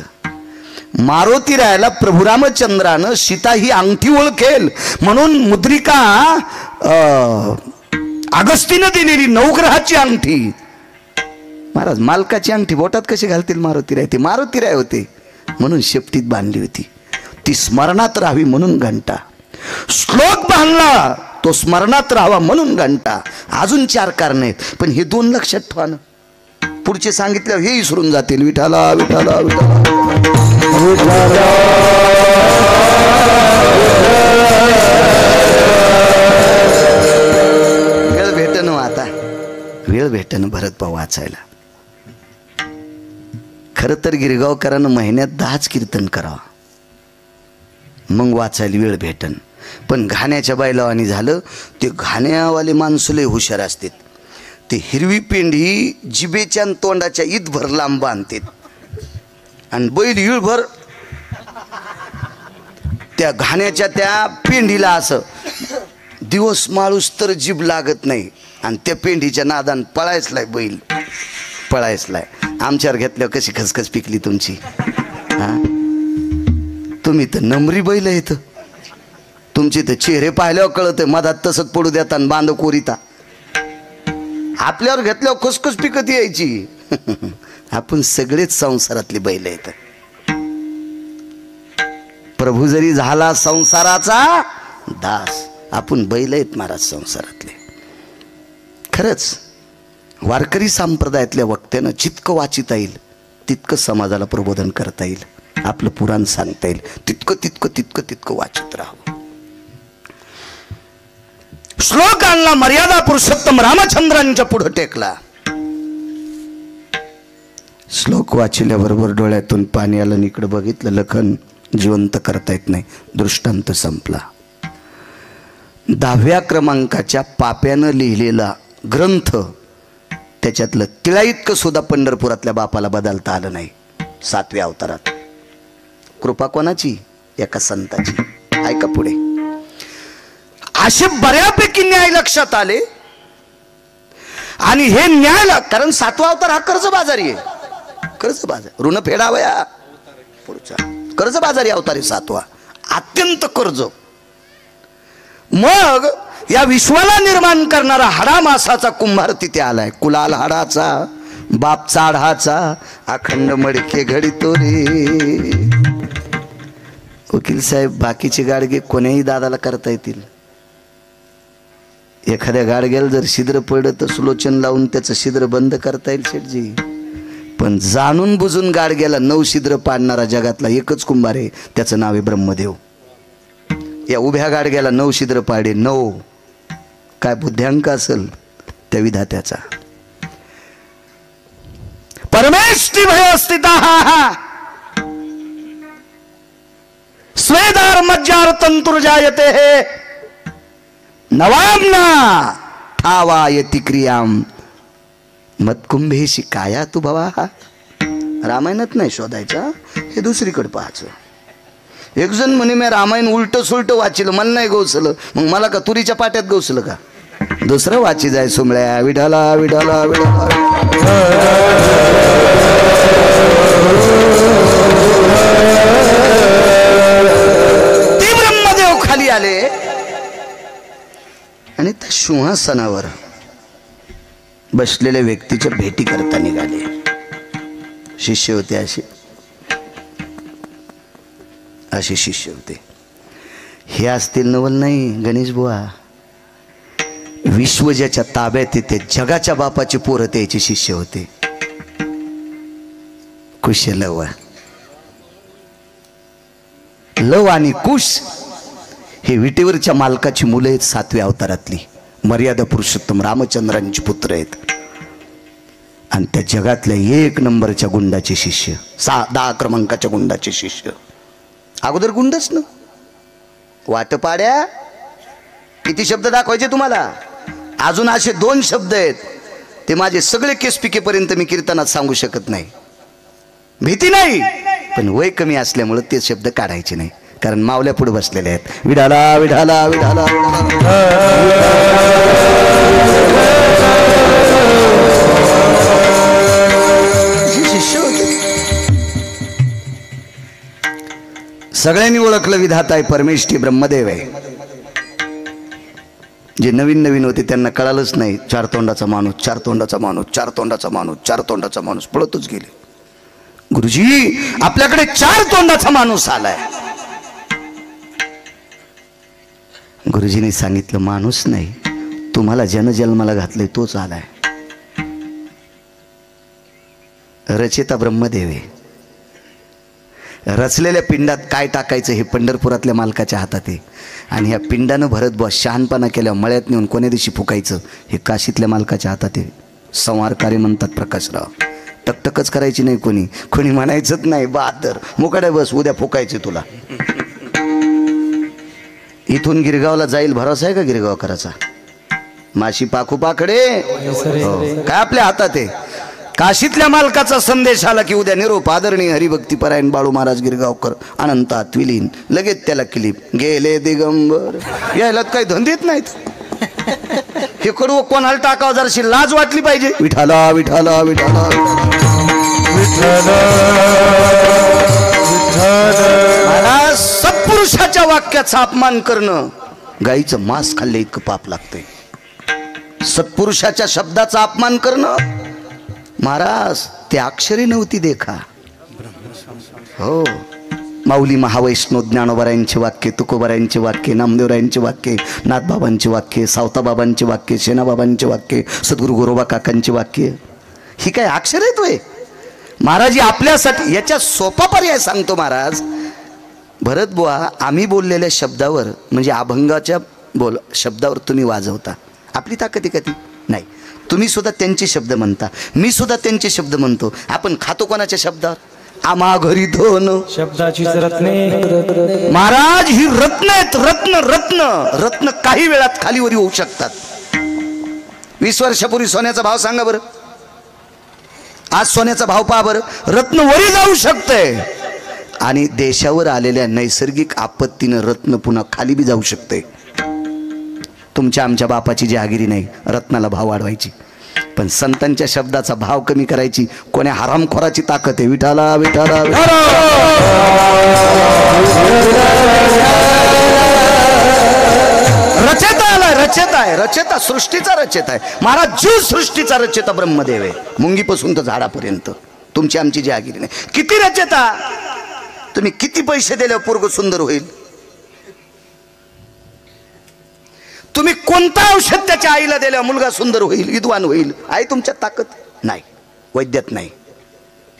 मारुतीरायाला प्रभू रामचंद्रानं सीता ही अंगठी ओळखेल म्हणून मुद्रिका अगस्तीनं दिलेली नवग्रहाची अंगठी. महाराज मालकाची अंगठी बोटात कशी घालतील मारुतीराय? ते मारुतीराय होते म्हणून शेपटीत बांधली होती. ती स्मरणात राहावी म्हणून घंटा. श्लोक बांधला तो स्मरणात राहावा म्हणून घंटा. अजून चार कारण आहेत पण हे दोन लक्षात ठेवा ना. पुढचे सांगितल्यावर हे विसरून जातील. विठाला विठाला विठाला वेळ भेटन आता. वेळ भेटन भरत भाऊ वाचायला. खरं तर गिरगावकरांना महिन्यात 10च कीर्तन करावं मग वाचायला वेळ भेटन. पण घाण्याच्या बैलावानी झालं. ते घाण्यावाले माणसं लय हुशार असतात. ते हिरवी पेंडी जिबेच्या तोंडाच्या ईदभर लांब बांधतात आणि बैल इळभर त्या घाण्याच्या त्या पेंडीला असं दिवस माळूस तर जीभ लागत नाही आणि त्या पेंडीच्या नादान पळायचलाय बैल. पळायचलाय. आमच्यावर घेतल्यावर कशी खसखस पिकली तुमची. हा तुम्ही तर नमरी बैल येत, तुमचे तर चेहरे पाहिल्यावर कळत मधात तसंच पडू देता आणि बांध कोरिता. आपल्यावर घेतल्यावर खुसखुस पिकत यायची. आपण सगळेच संसारातले बैल आहेत. प्रभू जरी झाला संसाराचा दास, आपण बैल आहेत महाराज संसारातले. खरंच वारकरी संप्रदायातल्या वक्त्यानं जितकं वाचिता येईल तितकं समाजाला प्रबोधन करता येईल, आपलं पुराण सांगता येईल तितकं तितकं तितकं तितकं वाचित राहावं. श्लोक आणला, मर्यादा पुरुषोत्तम रामचंद्रांच्या पुढे टेकला. श्लोक वाचिल्याबरोबर डोळ्यातून पाणी आलं आणि इकडे बघितलं, लखन जिवंत करता येत नाही, दृष्टांत संपला. 10व्या क्रमांकाच्या पाप्यानं लिहिलेला ग्रंथ, त्याच्यातलं तिळा इतकं सुद्धा पंढरपुरातल्या बापाला बदलता आलं नाही. 7व्या अवतारात कृपा कोणाची? एका संताची. ऐका पुढे. असे बऱ्यापैकी न्याय लक्षात आले आणि हे न्याय, कारण 7वा अवतार हा कर्जबाजारी आहे. कर्जबाजार, ऋण फेडावया पुढचा कर्जबाजारी अवतार आहे 7वा, अत्यंत कर्ज. मग या विश्वाला निर्माण करणारा हाडा मासाचा कुंभार तिथे आलाय. कुलाल हाडाचा, बाप चाढाचा, अखंड मडके घडितो रे. वकील साहेब, बाकीचे गाडगे कोण्याही दादाला करता येतील. एखाद्या गाडग्याला जर छिद्र पडलं तर सुलोचन लावून त्याचं छिद्र बंद करता येईल शेठजी. पण जाणून बुजून गाडग्याला 9 छिद्र पाडणारा जगातला एकच कुंभार आहे, त्याचं नाव आहे ब्रह्मदेव. या उभ्या गाडग्याला 9 छिद्र पाडे. 9 काय बुद्ध्यांक असेल त्या विधात्याचा. परमेष्ठी भय स्थिता स्वेदार मज्जार तंतुर्जायते हे नवामना ठावायति क्रियाम मतकुंभेशी काया तू भवा. रामायणात नाही शोधायचा, हे दुसरीकडे पाहायचं. एक जण म्हणे मी रामायण उलट सुलट वाचिलं, मला नाही गवसलं. मग मला का तुरीच्या पाट्यात गवसलं का? दुसरं वाची जाय सुमळ्या. विठाला विठाला विठाला. ते ब्रह्मदेव खाली आले आणि त्या सिंहासनावर बसलेल्या व्यक्तीच्या भेटी करता निघाले. शिष्य होते असे शिष्य होते. हे असतील नवल नाही गणेश बुवा, विश्व ज्याच्या ताब्यात येते, जगाच्या बापाचे पोरं त्याचे शिष्य होते. कुश लव, लव आणि कुश हे विटेवरच्या मालकाची मुलं आहेत. 7व्या अवतारातली मर्यादा पुरुषोत्तम रामचंद्रांची पुत्र आहेत. आणि त्या जगातल्या 1 नंबरच्या गुंडाचे शिष्य, 10 क्रमांकाच्या गुंडाचे शिष्य. अगोदर गुंडच ना. वाटपाड्या किती शब्द दाखवायचे तुम्हाला? अजून असे 2 शब्द आहेत, ते माझे सगळे केस पिकेपर्यंत मी कीर्तनात सांगू शकत नाही. भीती नाही, पण वय कमी असल्यामुळे ते शब्द काढायचे नाही, कारण मावल्या पुढे बसलेले आहेत. विडाला विडाला विडाला. शिष्य होते. सगळ्यांनी ओळखलं विधाता आहे, परमेष्ठी ब्रह्मदेव आहे. जे नवीन नवीन होते त्यांना कळालंच नाही. 4 तोंडाचा माणूस, 4 तोंडाचा माणूस, 4 तोंडाचा माणूस, 4 तोंडाचा माणूस पळतच गेले. गुरुजी आपल्याकडे 4 तोंडाचा माणूस आलाय. गुरुजींनी सांगितलं माणूस नाही, तुम्हाला जन्मला घातलंय तोच आलाय. रचेता ब्रह्मदेव आहे. रचलेल्या पिंडात काय टाकायचं हे पंढरपुरातल्या मालकाच्या हातात आहे. आणि ह्या पिंडानं भरत बस शहाणपणा केल्या मळ्यात नेऊन कोण्या दिवशी फुकायचं हे काशीतल्या मालकाच्या हातात आहे. संवारकारी म्हणतात प्रकाशराव. टकटकच करायची नाही, कोणी म्हणायचंच नाही बहादर मुकाड्या बस उद्या फुकायचे तुला. इथून गिरगावला जाईल भरोसा आहे का गिरगावकराचा? माशी पाखू पाखडे काय आपल्या हातात आहे. काशीतल्या मालकाचा संदेश आला की उद्या निरोप आदरणीय हरिभक्तीपरायण बाळू महाराज गिरगावकर अनंतात विलीन. लगेच त्याला क्लिप गेले दिगंबर. यायला काही धंदेत नाहीत. हे कडू कोणाला टाकावं जराशी लाज वाटली पाहिजे. विठाला विठाला विठाला महाराज सत्पुरुषाच्या वाक्याचा अपमान करणं गाईचं मांस खाल्ले इतकं पाप लागतंय. सत्पुरुषाच्या शब्दाचा अपमान करणं, महाराज ते अक्षरी नव्हती देखा. हो, माऊली महावैष्णव ज्ञानोबरायांचे वाक्य, तुकोबरायांचे वाक्य, नामदेवरायांचे वाक्य, नाथबाबांचे वाक्य, सावताबाबांचे वाक्य, शेणाबाबांचे वाक्य, सद्गुरू गोरोबा काकांचे वाक्य, ही काय अक्षर आहेत होय महाराज? आपल्यासाठी याच्या सोपा पर्याय सांगतो महाराज. भरत बुवा, आम्ही बोललेल्या शब्दावर म्हणजे अभंगाच्या शब्दावर तुम्ही वाजवता, आपली ताकद आहे का ती? नाही. तुम्ही सुद्धा त्यांचे शब्द म्हणता, मी सुद्धा त्यांचे शब्द म्हणतो. आपण खातो कोणाच्या शब्दावर? आम्हा घरी धन शब्दाचीच रत्ने महाराज, ही रत्न आहेत. रत्न रत्न रत्न काही वेळात खालीवरी होऊ शकतात. 20 वर्षापूर्वी सोन्याचा भाव सांगा बरं, आज सोन्याचा भाव पहा बरं. रत्न वरी जाऊ शकतंय आणि देशावर आलेल्या नैसर्गिक आपत्तीनं रत्न पुन्हा खाली बी जाऊ शकते. तुमच्या आमच्या बापाची जहागिरी नाही रत्नाला भाव वाढवायची, पण संतांच्या शब्दाचा भाव कमी करायची कोण्या हरामखोराची ताकद आहे? विठाला विठाला रचेता आलाय, रचेता आहे, रचेता सृष्टीचा रचेता आहे महाराज. जीव सृष्टीचा रचेता ब्रह्मदेव आहे, मुंगीपासून तर झाडापर्यंत. तुमची आमची जहागिरी नाही. किती रचेता, तुम्ही किती पैसे दिले पोरग सुंदर होईल? तुम्ही कोणता औषध त्याच्या आईला दिल्या मुलगा सुंदर होईल, विद्वान होईल? आहे तुमच्यात ताकद? नाही, वैद्यात नाही.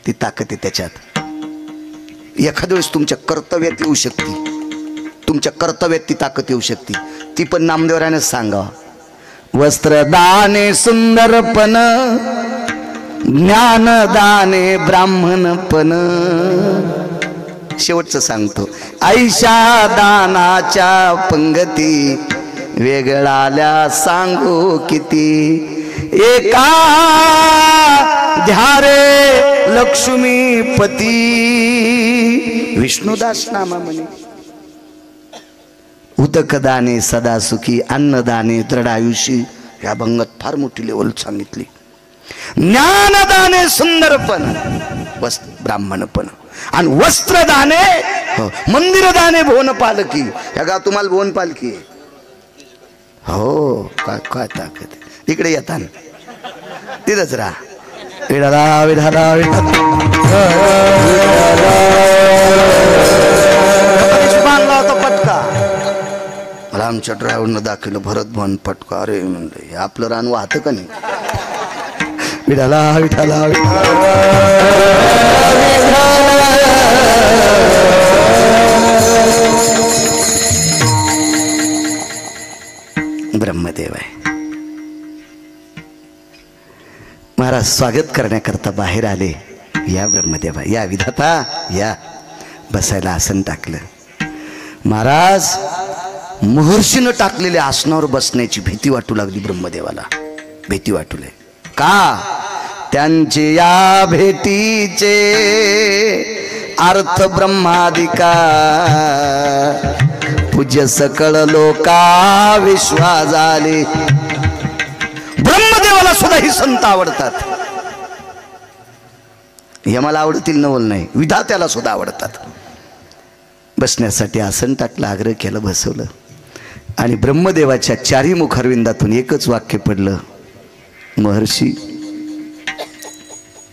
ती ताकद आहे त्याच्यात. एखाद्या वेळेस तुमच्या कर्तव्यात येऊ शकते, तुमच्या कर्तव्यात ती ताकद येऊ शकते. ती पण नामदेवराने सांगा. वस्त्रदाने सुंदरपण, ज्ञानदाने ब्राह्मणपण. शेवटचं सांगतो, ऐशा दानाच्या पंगती वेगळाल्या सांगू किती. एका ध्यारे लक्ष्मीपती, विष्णुदास नामा म्हणे. उदकदाने सदा सुखी, अन्नदाने दृढायुषी. या भंगात फार मोठी लेवल सांगितली. ज्ञानदाने सुंदरपण, ब्राह्मणपण, आणि वस्त्रदाने मंदिरदाने भुवन पालकी. या गा तुम्हाला भुवन पालकी हो. काय काय ताकद इकडे येता तिथंच राहा. विठाला विठाला बांधला होता पटका. मला आमच्या ड्रायव्हरनं दाखवलं भरत भवन पटका. अरे म्हणलं हे आपलं रान वाहतं का नाही? विठाला विठाला ब्रह्मदेव आहे महाराज. स्वागत करण्याकरता बाहेर आले. या ब्रह्मदेवा, या विधाता, या. बसायला आसन टाकलं. महाराज महर्षीनं टाकलेल्या आसनावर बसण्याची भीती वाटू लागली ब्रह्मदेवाला. भीती वाटू लागली का? त्यांचे या भेटीचे अर्थ ब्रह्मादिका, पूज्य सकळ लोका विश्वा झाले. ब्रह्मदेवाला सुद्धा ही संत आवडतात. हे मला आवडतील नवल नाही, विधात्याला सुद्धा आवडतात. बसण्यासाठी आसन टाकलं, आग्रह केलं, बसवलं. आणि ब्रह्मदेवाच्या चारी मुखारविंदातून एकच वाक्य पडलं. महर्षी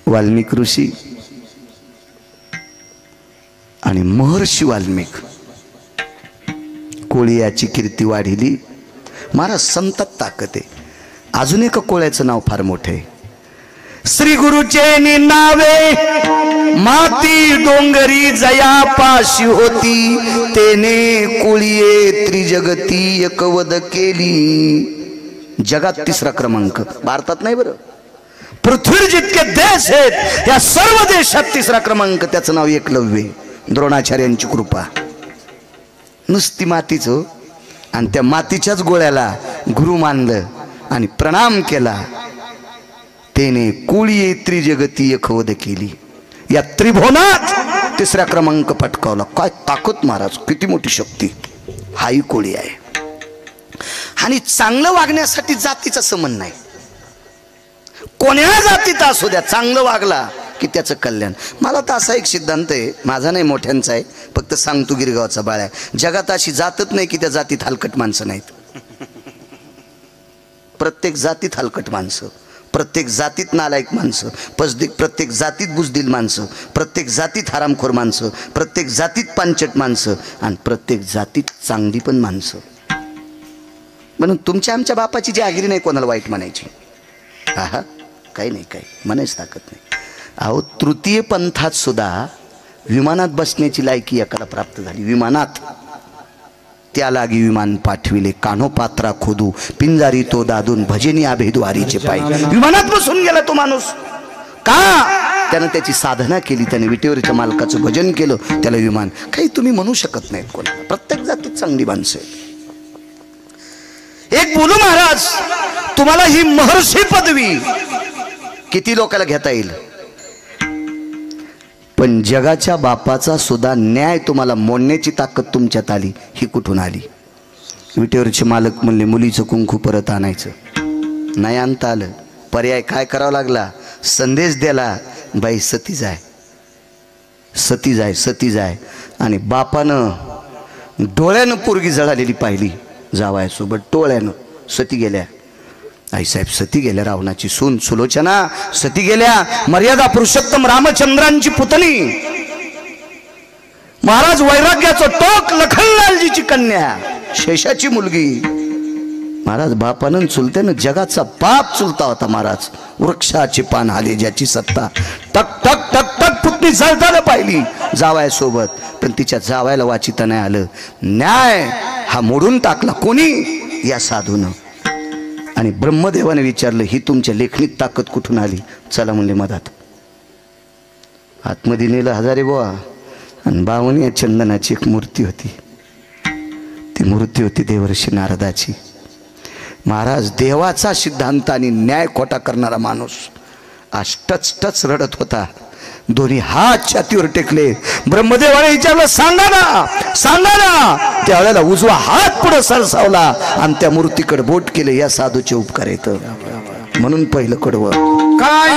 वाल्मिक ऋषी आणि महर्षी वाल्मिक कोळी याची कीर्ती वाढिली. महाराज संतात ताकद आहे. अजून एका कोळ्याचं नाव फार मोठं आहे. श्री गुरुचे नावे माती डोंगरी जया पाशी होती, तेने कोळीये त्रिजगती एकवद केली. जगात 3रा क्रमांक, भारतात नाही बरं, पृथ्वीवर जितके देश आहेत या सर्व देशात 3रा क्रमांक. त्याचं नाव एकलव्य. द्रोणाचार्यांची कृपा. नुसती मातीच हो. आणि त्या मातीच्याच गोळ्याला गुरु मानलं आणि प्रणाम केला. तेने कोळीये त्रिजगती एकवद केली. या त्रिभुवनात 3रा क्रमांक पटकावला. काय ताकद महाराज, किती मोठी शक्ती. हाही कोळी आहे. आणि चांगलं वागण्यासाठी जातीचा संबंध नाही. कोण्या जातीचा असू द्या, चांगलं वागला की त्याचं कल्याण. मला तर असा एक सिद्धांत आहे, माझा नाही मोठ्यांचा आहे, फक्त सांगतो गिरगावचा बाळा आहे. जगात अशी जातच नाही की त्या जातीत हलकट माणसं नाहीत. प्रत्येक जातीत हलकट माणसं, प्रत्येक जातीत नालायक माणसं, प्रत्येक जातीत बुजदिल माणसं, प्रत्येक जातीत हरामखोर माणसं, प्रत्येक जातीत पांचट माणसं आणि प्रत्येक जातीत चांगली पण माणसं. म्हणून तुमच्या आमच्या बापाची जी आगिरी नाही कोणाला वाईट म्हणायची. हा काही नाही, काही म्हणायच ताकद नाही. अहो तृतीय पंथात सुद्धा विमानात बसण्याची लायकी एकाला प्राप्त झाली. विमानात त्या लागी विमान पाठविले, कान्होपात्रा खोदू पिंजारी तो दादून भजनी आभेद्वारीचे पाय. विमानात बसून गेला तो माणूस. का? त्यानं त्याची साधना केली, त्याने विटेवरच्या मालकाचं भजन केलं, त्याला विमान. काही तुम्ही म्हणू शकत नाहीत कोणाला. प्रत्येक जातीत चांगली माणसं आहेत. एक बोलू महाराज, तुम्हाला ही महर्षी पदवी किती लोकांना घेता येईल, पण जगाच्या बापाचा सुद्धा न्याय तुम्हाला मोडण्याची ताकद तुमच्यात आली, ही कुठून आली? विटेवरचे मालक म्हणले मुलीचं कुंकू परत आणायचं, नाही आणता आलं. पर्याय काय करावा लागला? संदेश दिला, बाई सती जाय, सती जाय, सती जाय. आणि बापानं डोळ्यानं पोरगी जळालेली पाहिली, जावायसोबत डोळ्यानं. सती गेल्या, आईसाहेब सती गेल्या, रावणाची सून सुलोचना सती गेल्या, मर्यादा पुरुषोत्तम रामचंद्रांची पुतणी. महाराज वैराग्याचं टोक, लखनलालजीची कन्या, शेषाची मुलगी. महाराज बापानं चुलत्यानं जगाचा बाप चुलता होता महाराज. वृक्षाचे पान आले ज्याची सत्ता, टक टक टक टक पुतणी जळताना पाहिली जावायसोबत, पण तिच्या जावायला वाचिता नाही आलं. न्याय हा मोडून टाकला कोणी? या साधूनं. आणि ब्रह्मदेवाने विचारलं, ही तुमच्या लेखणीत ताकद कुठून आली? चला म्हणले मधात. आतमध्ये नेलं हजारे बुवा, आणि बावनी या चंदनाची एक मूर्ती होती. ती मूर्ती होती देवर्षी नारदाची. महाराज देवाचा सिद्धांत आणि न्याय खोटा करणारा माणूस आज टच टच रडत होता. दोन्ही हात छातीवर टेकले. ब्रह्मदेवाने विचारलं, सांगा ना, सांगा ना. त्यावेळेला उजवा हात पुढे सरसावला आणि त्या मूर्तीकडे बोट केले. या साधूचे उपकार येत म्हणून पहिलं कडवं काय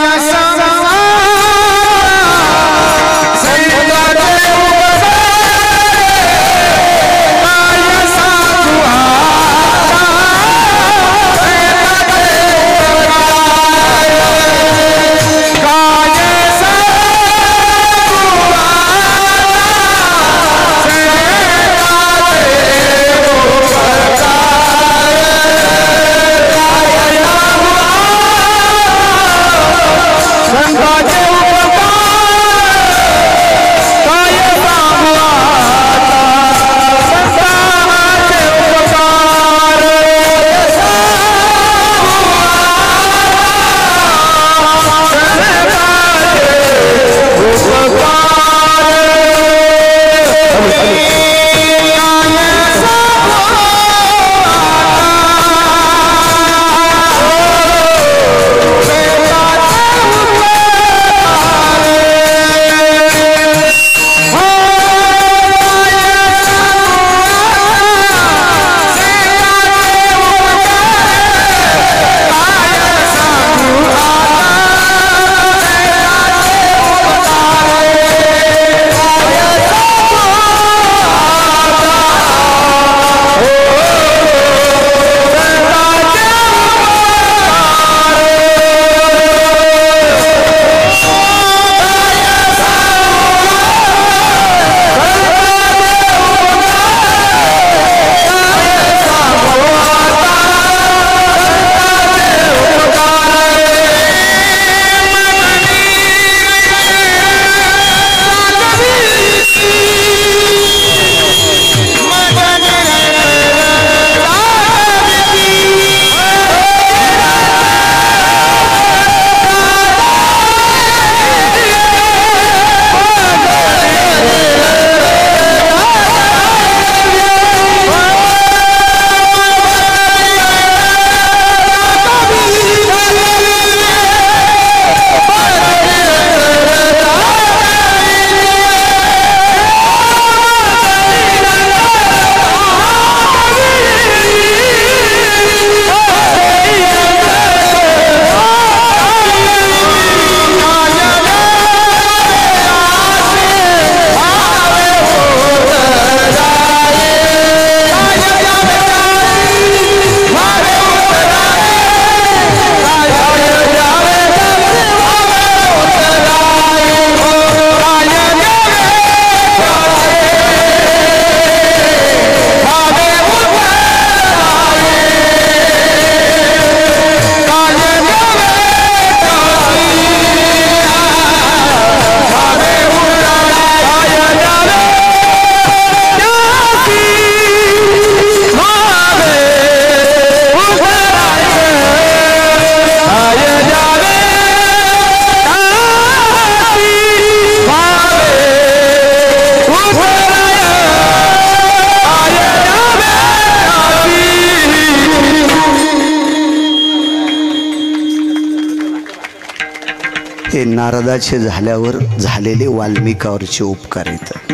हे नारदाचे झाल्यावर झालेले वाल्मिकावरचे उपकार आहेत.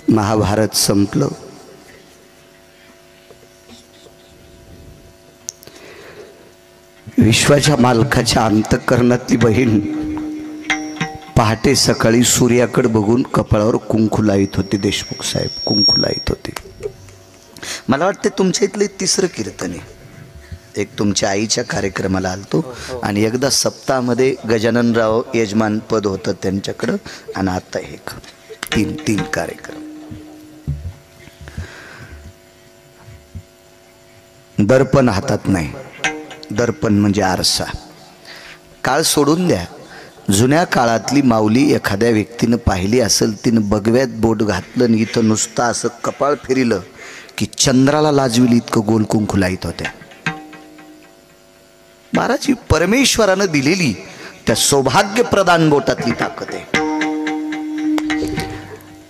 महाभारत संपलं. विश्वाच्या मालकाच्या अंतःकरणातली बहीण पहाटे सकाळी सूर्याकडे बघून कपाळावर कुंकू लावित होते. देशमुख साहेब कुंकू लावित होते. मला वाटते तुमच्या इथले तिसरं कीर्तन आहे. एक तुमच्या आईच्या कार्यक्रमाला आलतो आणि एकदा सप्ताहामध्ये गजाननराव यजमान पद होतं त्यांच्याकडं आणि आता एक तीन कार्यक्रम. दर्पण हातात नाही. दर्पण म्हणजे आरसा. काळ सोडून द्या. जुन्या काळातली माऊली एखाद्या व्यक्तीनं पाहिली असेल, तिनं बगव्यात बोट घातलं आणि इथं नुसतं असं कपाळ फिरिलं की चंद्राला लाजविल इतकं गोल कुंकू लाईत होत्या. महाराज, परमेश्वरानं दिलेली त्या सौभाग्य प्रदान बोटातली ताकद आहे.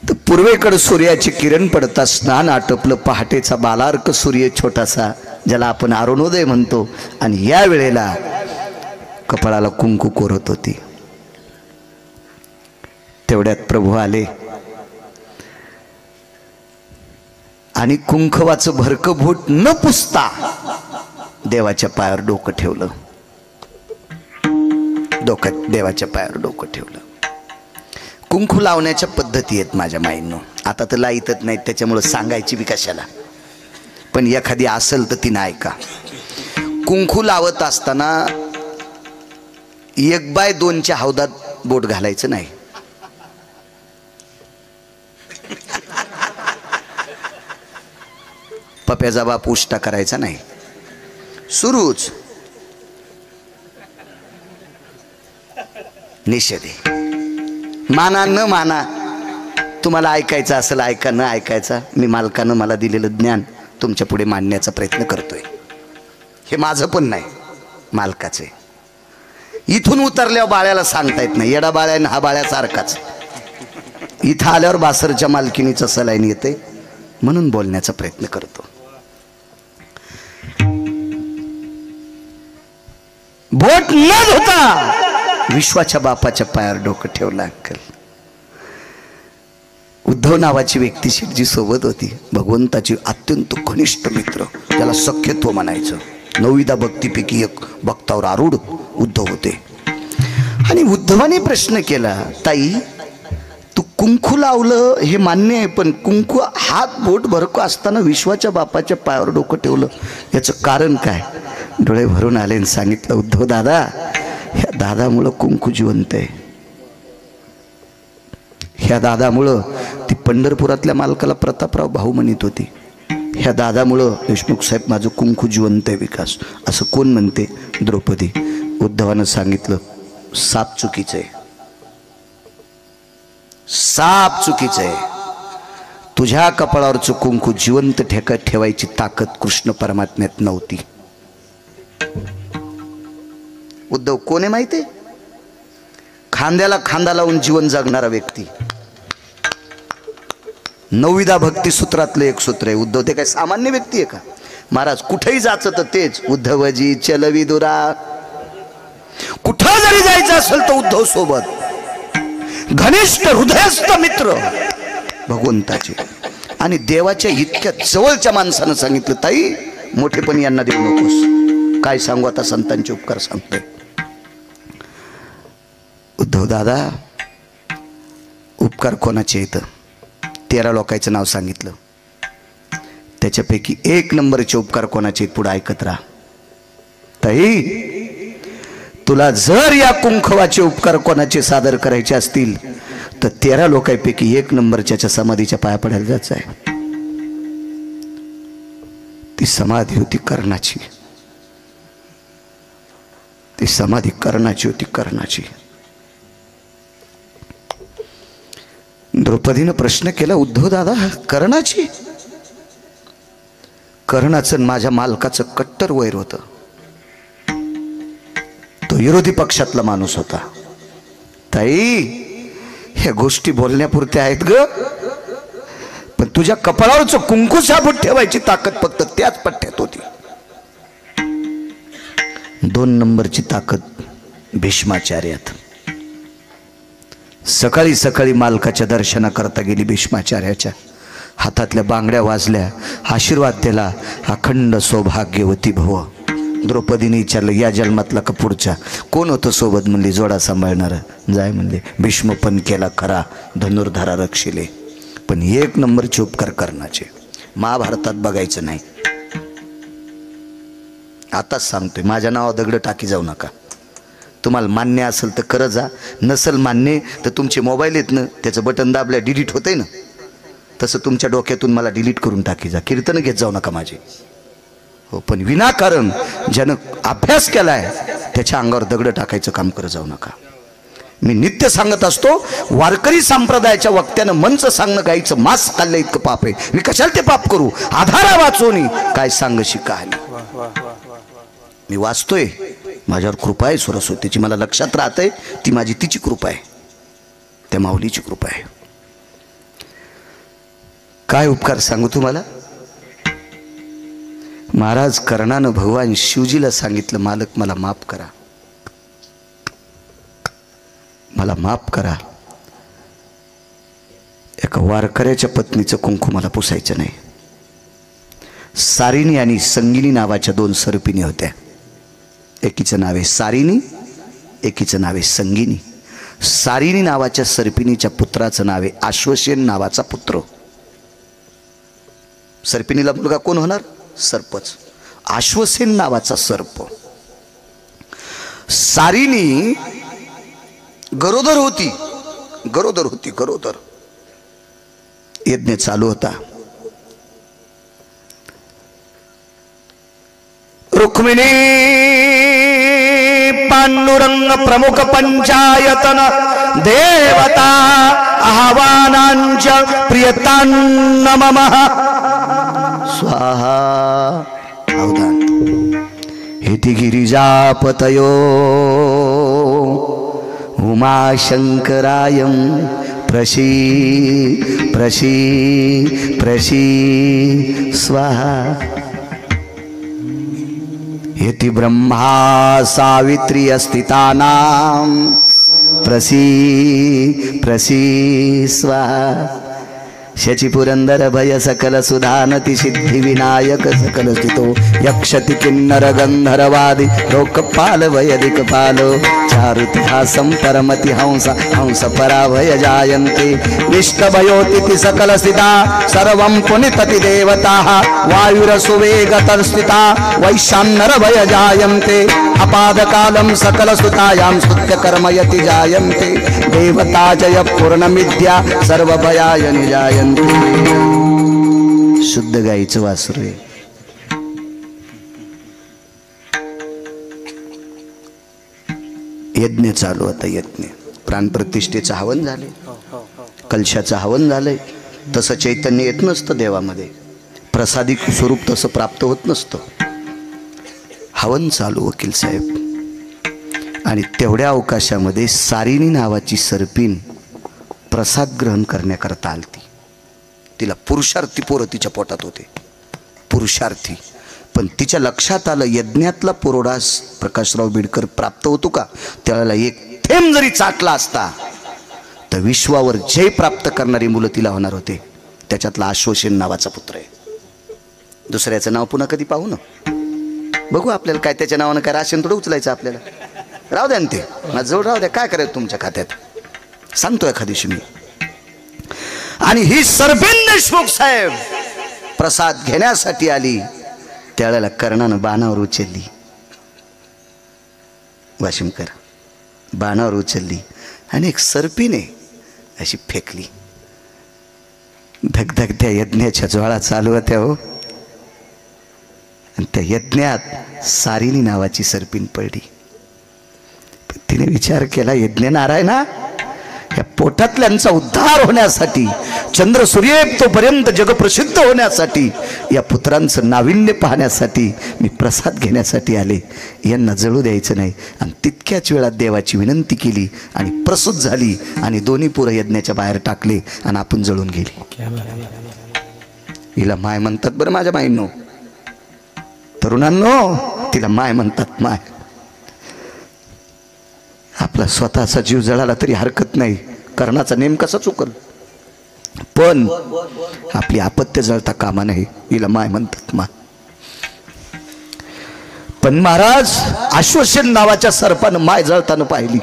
तर पूर्वेकडे सूर्याची किरण पडता स्नान आटपलं. पहाटेचा बालार्क सूर्य छोटासा, ज्याला आपण अरुणोदय म्हणतो, आणि या वेळेला कपाळाला कुंकू कोरत होती. तेवढ्यात प्रभू आले आणि कुंकवाचं भरकं बोट न पुसता देवाच्या पायावर डोकं ठेवलं. देवाच्या पायावर डोकं ठेवलं. कुंकू लावण्याच्या पद्धती आहेत माझ्या माईंनो. आता तर लाईतच नाहीत, त्याच्यामुळं सांगायची बी कशाला, पण एखादी असेल तर तिनं ऐका. कुंकू लावत असताना 1/2च्या हौदात बोट घालायचं नाही. पप्याचा बाप उष्टा करायचा नाही. सुरूच निषेध आहे. माना न माना, तुम्हाला ऐकायचं असेल ऐका, न ऐकायचा मी मालकानं मला दिलेलं ज्ञान तुमच्या पुढे मांडण्याचा प्रयत्न करतोय. हे माझं पण नाही, मालकाचं आहे. इथून उतरल्यावर बाळ्याला सांगता येत नाही. येडा बाळ्यानं हा बाळ्यासारखाच. इथं आल्यावर बासरच्या मालकिनीचं सलाईन येते म्हणून बोलण्याचा प्रयत्न करतो. बोट न धुता विश्वाच्या बापाच्या पायावर डोकं ठेवलं. अंकल उद्धव नावाची व्यक्ती शेठजी सोबत होती. भगवंताची अत्यंत घनिष्ठ मित्र, त्याला सख्यत्व म्हणायचं. 9 भक्तीपैकी एक भक्तावर आरूढ उद्धव होते. आणि उद्धवाने प्रश्न केला, ताई तू कुंकू लावलं हे मान्य आहे, पण कुंकू हात बोट भरको असताना विश्वाच्या बापाच्या पायावर डोकं ठेवलं, याचं कारण काय? डोळे भरून आले आणि सांगितलं, उद्धव दादा, ह्या दादामुळं कुंकू जिवंत आहे. ह्या दादामुळं ती पंढरपुरातल्या मालकाला प्रतापराव भाऊ म्हणत होती. ह्या दादामुळं देशमुख साहेब माझं कुंकू जिवंत आहे. विकास असं कोण म्हणते? द्रौपदी. उद्धवानं सांगितलं, साप चुकीचं आहे. साप चुकीचं आहे. तुझ्या कपाळावरचं कुंकू जिवंत ठेवायची ताकद कृष्ण परमात्म्यात नव्हती. उद्धव कोण आहे माहिती आहे? खांद्याला खांदा लावून जीवन जगणारा व्यक्ती. 9 भक्ती सूत्रातलं एक सूत्र आहे. उद्धव ते काय सामान्य व्यक्ती आहे का? महाराज कुठेही जायचं तर तेच, उद्धवजी चलवी दुरा. कुठं जरी जायचं असेल तर उद्धव सोबत. घनिष्ठ हृदयस्थ मित्र भगवंताचे. आणि देवाच्या इतक्या जवळच्या माणसानं सांगितलं, ताई मोठेपणी यांना देऊ नकोस. काय सांगू आता, संतांचे उपकार सांगतोय. उद्धव दादा, उपकार कोणाचे येतं? 13 लोकांचं नाव सांगितलं. त्याच्यापैकी 1 नंबरचे उपकार कोणाचे आहेत? पुढे ऐकत राहा. ताई तुला जर या कुंकवाचे उपकार कोणाचे सादर करायचे असतील तर 13 लोकांपैकी 1 नंबरच्या समाधीच्या पाया पडायला जायचं आहे. ती समाधी होती कर्णाची. ती समाधी कर्णाची होती, कर्णाची. द्रौपदीनं प्रश्न केला, उद्धव दादा कर्णाची? कर्णाचं माझ्या मालकाचं कट्टर वैर होतं. तो विरोधी पक्षातला माणूस होता. ताई ह्या गोष्टी बोलण्यापुरत्या आहेत ग, पण तुझ्या कपाळावरचं कुंकू साबूत ठेवायची ताकद फक्त त्याच पट्ट्यात होती. 2 नंबरची ताकद भीष्माचार्यात. सकाळी सकाळी मालकाच्या दर्शनाकरता गेली. भीष्माचार्याच्या हातातल्या बांगड्या वाजल्या, आशीर्वाद दिला, अखंड सौभाग्यवती भव. द्रौपदीने विचारलं, या जन्मातला का पुढच्या? कोण होतं सोबत? म्हणली, जोडा सांभाळणार. जाय म्हणले. भीष्म पण केला खरा, धनुर्धारा रक्षिले, पण एक नंबरचे उपकार करण्याचे. महाभारतात बघायचं नाही. आताच सांगतोय, माझ्या नावावर दगड टाकी जाऊ नका. तुम्हाला मान्य असेल तर करत जा, नसेल मान्य तर तुमचे मोबाईल आहेत ना, त्याचं बटन दाबल्या डिलीट होतंय ना, तसं तुमच्या डोक्यातून मला डिलीट करून टाकी जा. कीर्तन घेत जाऊ नका माझे. हो, पण विनाकारण ज्यानं अभ्यास केलाय त्याच्या अंगावर दगड टाकायचं काम करत जाऊ नका. मी नित्य सांगत असतो, वारकरी संप्रदायाच्या वक्त्यानं मंच सांगणं गायचं मांस खाल्लं इतकं पाप आहे. मी कशाला ते पाप करू? आधारा वाचोनी काय सांगशी कहाणी. मी वाचतोय, माझ्यावर कृपा आहे सरस्वतीची, मला लक्षात राहतंय ती माझी तिची कृपा आहे, त्या माऊलीची कृपा आहे. काय उपकार सांगू तुम्हाला. महाराज कर्णानं भगवान शिवजीला सांगितलं, मालक मला माफ करा, मला माफ करा. एका वारकऱ्याच्या पत्नीचं कुंकू मला पुसायचं नाही. सारिणी आणि संगिनी नावाच्या दोन सर्पिणी होत्या. एकीचं नाव आहे सारिणी, एकीचं नाव आहे संगिनी. सारिणी नावाच्या सर्पिणीच्या पुत्राचं नाव आहे आश्वसेन नावाचा पुत्र. सर्पिणीला मुलगा कोण होणार? सर्पच. आश्वसेन नावाचा सर्प. सारिणी गरोदर होती, गरोदर होती, गरोदर. यज्ञ चालू होता. रुक्मिणी पांडुरंग प्रमुख पंचायतन देवता आह्वानांच प्रियतान्न मम स्वाहा. अवधान. हेति गिरिजापतयो उमाशंकरायं प्रशी प्रशी प्रशी स्वाहा. हेति ब्रह्मा सावित्री अस्थितानां प्रसी प्रसी स्वाहा. शची पुरंदर भय सकल सुधानति सिद्धि विनायक सकल स्थितो यक्षति किन्नर गंधर्वादि लोकपाल वैदिक पालो चारुतिहासं परमति हंस हंस पराभय जायन्ते निष्ठभयोतिथि सकल स्थिता सर्वं पुनितति देवताः वायुरसुवेगतर्स्थिता वैशान्नर भय जायन्ते अपादकालं सकल सुतायां स्तुत्य कर्मयति जायन्ते देवता जय पूर्णमिद्या सर्वभयाय निजायन्ते. शुद्ध गाईचं वासरू आहे. यज्ञ चालू होता. यज्ञ प्राणप्रतिष्ठेचं हवन झाले, कलशाचं हवन झालंय. तसं चैतन्य येत नसतं देवामध्ये, प्रसादिक स्वरूप तसं प्राप्त होत नसतं. हवन चालू वकील साहेब. आणि तेवढ्या अवकाशामध्ये सारिणी नावाची सर्पिण प्रसाद ग्रहण करण्याकरता आलती. तिला पुरुषार्थी पोरं तिच्या पोटात होते, पुरुषार्थी. पण तिच्या लक्षात आलं, यज्ञातला पुरोडा प्रकाशराव बिडकर प्राप्त होतो का, त्याला एक थेंब जरी चाटला असता तर विश्वावर जय प्राप्त करणारी मुलं तिला होणार होते. त्याच्यातला आश्वसेन नावाचा पुत्र आहे. दुसऱ्याचं नाव पुन्हा कधी पाहू ना, बघू आपल्याला काय त्याच्या नावानं काय राशन थोडं उचलायचं आपल्याला. राहू द्या ना, ते माझं जवळ राहू द्या. काय करायचं तुमच्या खात्यात सांगतो एखाद दिवशी मी. आणि ही सर्पिण देशमुख साहेब प्रसाद घेण्यासाठी आली. त्यावेळेला कर्णानं बाणावर उचलली, वाशिमकर बाणावर उचलली आणि एक सर्पिणे अशी फेकली. धगधग त्या यज्ञाच्या ज्वाळा चालू होत्या हो. आणि त्या यज्ञात सारिणी नावाची सर्पिण पडली. तिने विचार केला, यज्ञ नारायणा, या पोटातल्यांचा उद्धार होण्यासाठी, चंद्र सूर्य तोपर्यंत जगप्रसिद्ध होण्यासाठी, या पुत्रांचं नाविन्य पाहण्यासाठी मी प्रसाद घेण्यासाठी आले. यांना जळू द्यायचं नाही. आणि तितक्याच वेळात देवाची विनंती केली आणि प्रसूत झाली. आणि दोन्ही पोरं यज्ञाच्या बाहेर टाकले आणि आपण जळून गेली. हिला माय म्हणतात बरं माझ्या माईंनो, तरुणांनो, तिला माय म्हणतात. माय आपला स्वतःचा जीव जळाला तरी हरकत नाही, कर्णाचा नेम कसा चुकल, पण आपली अपत्य जळता कामा नाही, हिला माय म्हणतात मा. पण महाराज अश्वसेन नावाच्या सर्पानं माय जळताना पाहिली.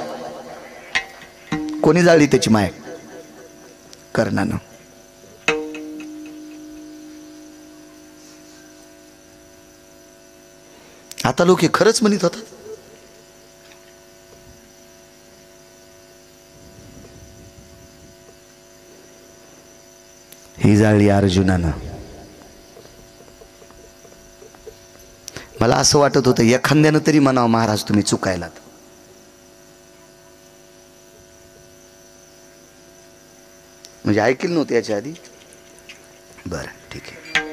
कोणी जाळली त्याची माय? कर्णानं. आता लोक हे खरंच म्हणत होतात. ही जाळली अर्जुनानं. मला असं वाटत होतं एखाद्यानं तरी म्हणावं महाराज तुम्ही चुकायलात. म्हणजे ऐकलं नव्हतं याच्या आधी. बरं ठीक आहे.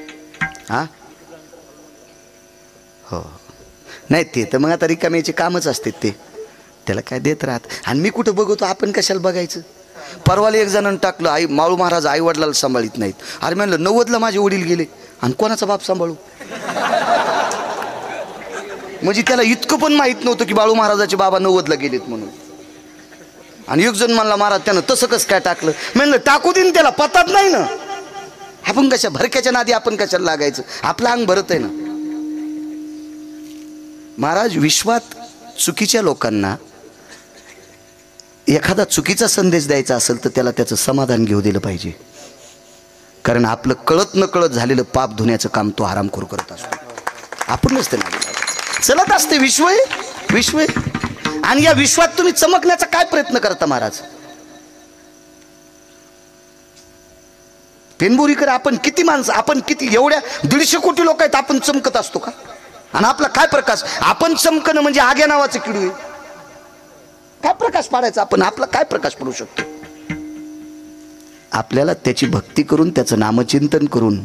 हा हो नाही ते तर मग आता रिकाम्याचे कामच असते ते, त्याला काय देत राहत. आणि मी कुठं बघतो, आपण कशाला बघायचं. परवाला एक जणांनी टाकलं आई माळू महाराज आई वडिलाला सांभाळीत नाहीत. अरे म्हणलं 90ला माझे वडील गेले आणि कोणाचा बाप सांभाळू. म्हणजे त्याला इतकं पण माहित नव्हतं की बाळू महाराजाचे बाबा 90ला गेलेत म्हणून. आणि एक जण म्हणला महाराज त्यानं तसं कसं काय टाकलं. म्हणलं टाकू दे, त्याला पतात नाही ना. आपण कशा भरक्याच्या नादी आपण कशाला लागायचं, आपलं अंग भरत आहे ना. महाराज विश्वात चुकीच्या लोकांना एखादा चुकीचा संदेश द्यायचा असेल तर त्याला त्याचं समाधान घेऊ दिलं पाहिजे. कारण आपलं कळत न कळत झालेलं पाप धुण्याचं काम तो हरामखोर करत असतो. आपण नसते ना चलत असते विश्व विश्व. आणि या विश्वात तुम्ही चमकण्याचा काय प्रयत्न करता महाराज. पेनबोरीकर आपण किती माणसं, आपण किती एवढ्या 150 कोटी लोक आहेत, आपण चमकत असतो का. आणि आपला काय प्रकाश. आपण चमकणं म्हणजे आग्या नावाचं किडू आहे. काय प्रकाश पाडायचा आपण, आपला काय प्रकाश पडू शकतो. आपल्याला त्याची भक्ती करून त्याचं नामचिंतन करून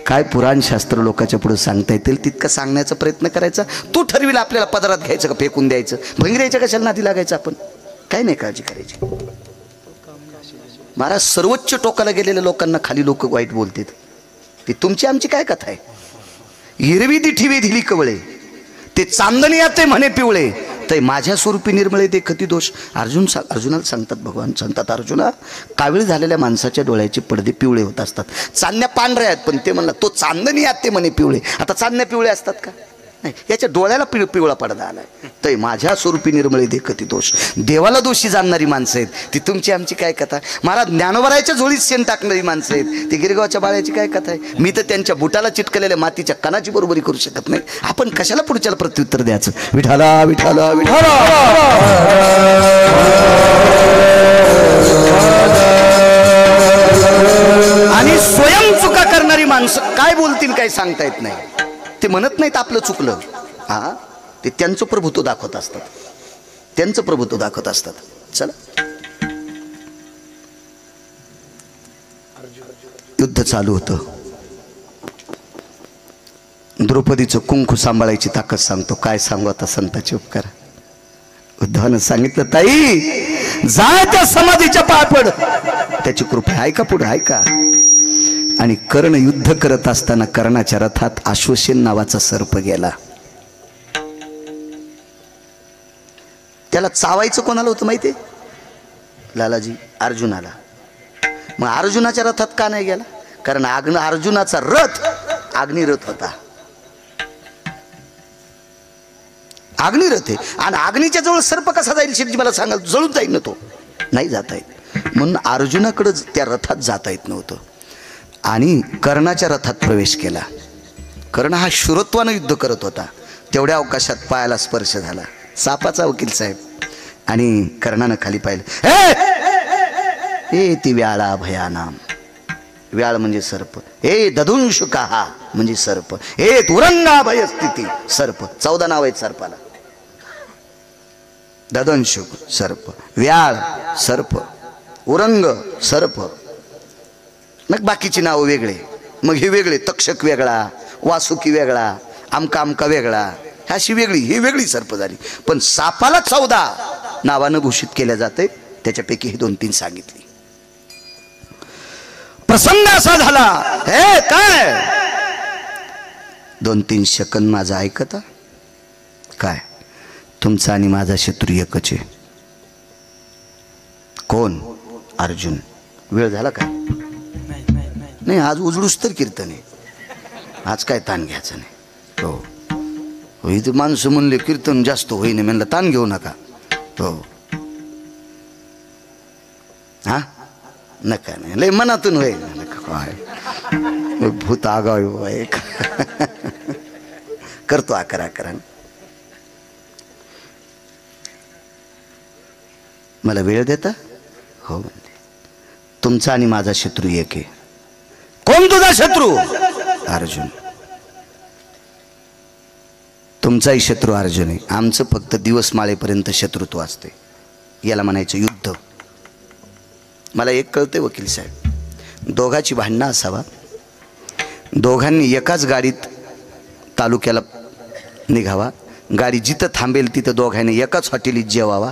काय पुराण शास्त्र लोकांच्या पुढे सांगता येतील तितकं सांगण्याचा प्रयत्न करायचा. तू ठरविल आपल्याला पदरात घ्यायचं का फेकून द्यायचं, भंगऱ्याच्या कशाला नादी लागायचं. आपण काय नाही काळजी करायची. महाराज सर्वोच्च टोकाला गेलेल्या लोकांना खाली लोक वाईट बोलतात. ती तुमची आमची काय कथा आहे. हिरवी दिठीवी दिली कवळे, ते चांदणी ते म्हणे पिवळे, ते माझ्या स्वरूपी निर्मळे ते खती दोष. अर्जुनाला सांगतात भगवान, सांगतात अर्जुना कावीळ झालेल्या माणसाच्या डोळ्याचे पडदे पिवळे होत असतात. चांदण्या पांढऱ्या आहेत पण ते म्हणला तो चांदणी ते म्हणे पिवळे. आता चांदण्या पिवळे असतात का नाही, याच्या डोळ्याला पिवळा पडदा आलाय. ते माझ्या स्वरूपी निर्मळे दे खती दोष. देवाला दोषी जाणणारी माणसं आहेत ती तुमची आमची काय कथा. महाराज ज्ञानोबरायच्या झोळीत शेण टाकणारी माणसं आहेत ती गिरगावच्या बाळ्याची काय कथा आहे. मी तर त्यांच्या बुटाला चिटकलेल्या मातीच्या कणाची बरोबरी करू शकत नाही. आपण कशाला पुढच्याला प्रत्युत्तर द्यायचं. विठाला विठाला विठाला. आणि स्वयं चुका करणारी माणसं काय बोलतील काय सांगता येत नाही. ते म्हणत नाहीत आपलं चुकलं. हा ते त्यांचं प्रभुत्व दाखवत असतात, त्यांचं प्रभुत्व दाखवत असतात. चला युद्ध चालू होतं. द्रौपदीचं कुंकू सांभाळायची ताकद सांगतो. काय सांगू आता संतांचे उपकार. उद्धवानं सांगितलं ताई जाय त्या समाधीच्या पाय पड, त्याची कृपा आहे का पुढे आहे का. आणि कर्ण युद्ध करत असताना कर्णाच्या रथात अश्वसेन नावाचा सर्प गेला. त्याला चावायचं कोणाला होतं माहितीये लालाजी, अर्जुनाला. मग अर्जुनाच्या रथात का नाही गेला, कारण अर्जुनाचा रथ अग्निरथ होता. अग्निरथ आहे आणि अग्नीच्या जवळ सर्प कसा जाईल शिरजी मला सांगाल. जळून जाईल ना तो, नाही जाता येत. म्हणून अर्जुनाकडे त्या रथात जाता येत नव्हतं. आणि कर्णाच्या रथात प्रवेश केला. कर्ण हा शूरत्वानं युद्ध करत होता. तेवढ्या अवकाशात पायाला स्पर्श झाला. सापाचा वकील साहेब. आणि कर्णानं खाली पाहिलं. ए ती व्याळा भयानाम. व्याळ म्हणजे सर्प. हे दधुंशुका हा म्हणजे सर्प. हे तुरंगा भयस्थिती सर्प. 14 नाव आहेत सर्पाला. ददंशुक सर्प, व्याळ सर्प, उरंग सर्प. मग बाकीची नावं वेगळे. मग हे वेगळे, तक्षक वेगळा, वासुकी वेगळा, आमका आमका वेगळा, अशी वेगळी ही वेगळी सर्प झाली. पण सापाला 14 नावानं घोषित केल्या जाते. त्याच्यापैकी हे 2-3 सांगितली. प्रसंग असा झाला. हे काय 2-3 सेकंद माझा ऐकता काय. तुमचा आणि माझा शत्रू एकच आहे. कोण? अर्जुन. वेळ झाला का? नाही, आज उजळूस तर कीर्तन आहे, आज काय ताण घ्यायचं नाही. हो, इथे माणसं म्हणले कीर्तन जास्त होईने, म्हणलं ताण घेऊ नका. हो, हा नका, नाही लय मनातून होईल. काय भूत आगाव एक करतो 11 मला वेळ देता? हो म्हणते. तुमचा आणि माझा शत्रू एक आहे. कोण तुझा शत्रू? अर्जुन. तुमचाही शत्रू अर्जुन आहे, आमचं फक्त दिवस माळेपर्यंत शत्रुत्व असते. याला म्हणायचं युद्ध. मला एक कळते वकील साहेब, दोघाची भांडणं असावा, दोघांनी एकाच गाडीत तालुक्याला निघावा, गाडी जिथं थांबेल तिथं दोघांनी एकाच हॉटेलीत जेवावा,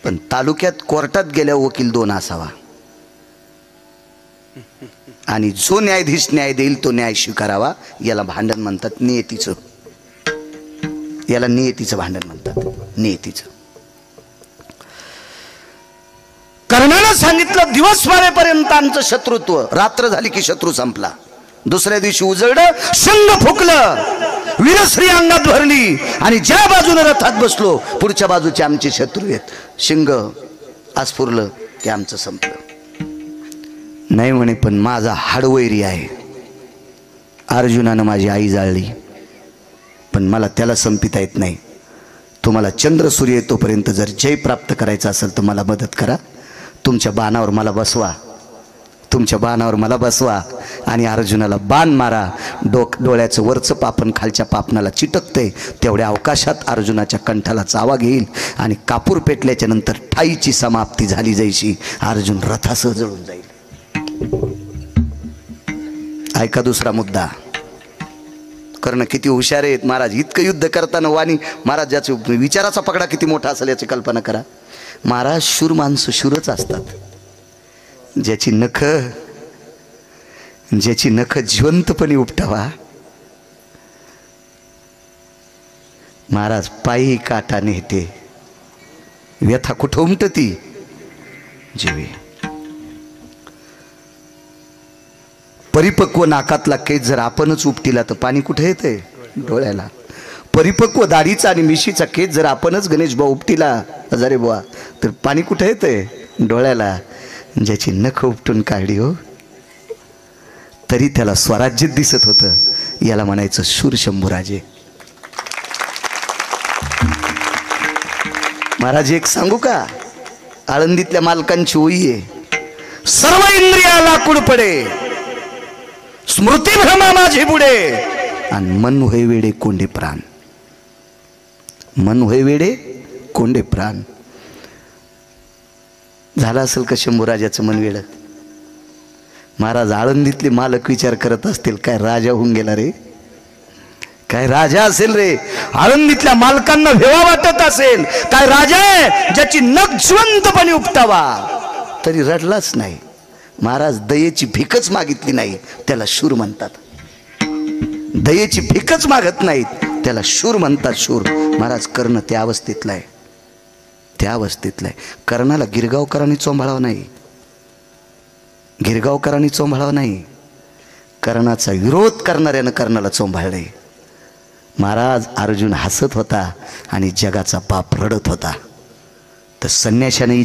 पण तालुक्यात कोर्टात गेल्या वकील 2 असावा, आणि जो न्यायाधीश न्याय देईल तो न्याय स्वीकारावा. याला भांडण म्हणतात नियतीचं. याला नियतीचं भांडण म्हणतात, नियतीचं. कर्णानं सांगितलं दिवस मारेपर्यंत आमचं शत्रुत्व, रात्र झाली की शत्रू संपला. दुसऱ्या दिवशी उजळलं, शंग फुकलं, वीरश्री अंगात भरली, आणि ज्या बाजूने रथात बसलो पुढच्या बाजूचे आमचे शत्रू आहेत. शिंग आस्फुरलं की आमचं संपलं. नाही म्हणे, पण माझा हाडवैरी आहे. अर्जुनानं माझी आई जाळली, पण मला त्याला संपिता येत नाही. तुम्हाला चंद्र सूर्य येतोपर्यंत जर जय प्राप्त करायचं असेल तर मला मदत करा. तुमच्या बाणावर मला बसवा, तुमच्या बाणावर मला बसवा, आणि अर्जुनाला बाण मारा. डोळ्याचं वरचं पापण खालच्या पापणाला चिटकते, तेवढ्या अवकाशात अर्जुनाच्या कंठाला चावा घेईल, आणि कापूर पेटल्याच्या नंतर ठाईची समाप्ती झाली जैशी अर्जुन रथासह जळून जाईल. ऐका दुसरा मुद्दा. कर्ण किती हुशार आहेत महाराज. इतकं युद्ध करताना वाणी महाराज, ज्याचा विचाराचा पकडा किती मोठा असेल याची कल्पना करा. महाराज शूर माणसं शूरच असतात. ज्याची नख जिवंतपणे उपटावा, महाराज पायी काटा नेते. व्यथा कुठं उमटती? जीवे. परिपक्व नाकातला केस जर आपणच उपटिला तर पाणी कुठे येते? डोळ्याला. परिपक्व दाढीचा आणि मिशीचा केस जर आपणच गणेश भाऊ उपटिला, हजारे बुवा, तर पाणी कुठे येते? डोळ्याला. ज्याची नख उपटून काढली हो, तरी त्याला स्वराज्य दिसत होतं. याला म्हणायचं शूर शंभूराजे. महाराज एक सांगू का? आळंदीतल्या मालकांची ओळी आहे. सर्व इंद्रिया लाकूड पडे, स्मृती भ्रमा माझी बुडे, आणि मन होय वेडे कोंडे प्राण. मन होय वेडे कोंडे प्राण. झालं असेल का शंभूराजाचं मन वेड? महाराज आळंदीतले मालक विचार करत असतील, काय राजा होऊन गेला रे, काय राजा असेल रे. आळंदीतल्या मालकांना भेवा वाटत असेल, काय राजा आहे ज्याची नख जिवंतपणे उपटावा, तरी रडलाच नाही. महाराज दयेची भीकच मागितली नाही, त्याला शूर म्हणतात. दयेची भीकच मागत नाहीत, त्याला शूर म्हणतात. शूर. महाराज कर्ण त्या अवस्थेतला आहे, त्या अवस्थेतला आहे. कर्णाला गिरगावकरांनी चोंभाळावं नाही, गिरगावकरांनी चोंभाळावं नाही, कर्णाचा विरोध करणाऱ्यानं कर्णाला चोंभाळले. महाराज अर्जुन हसत होता आणि जगाचा बाप रडत होता. तर संन्याशाने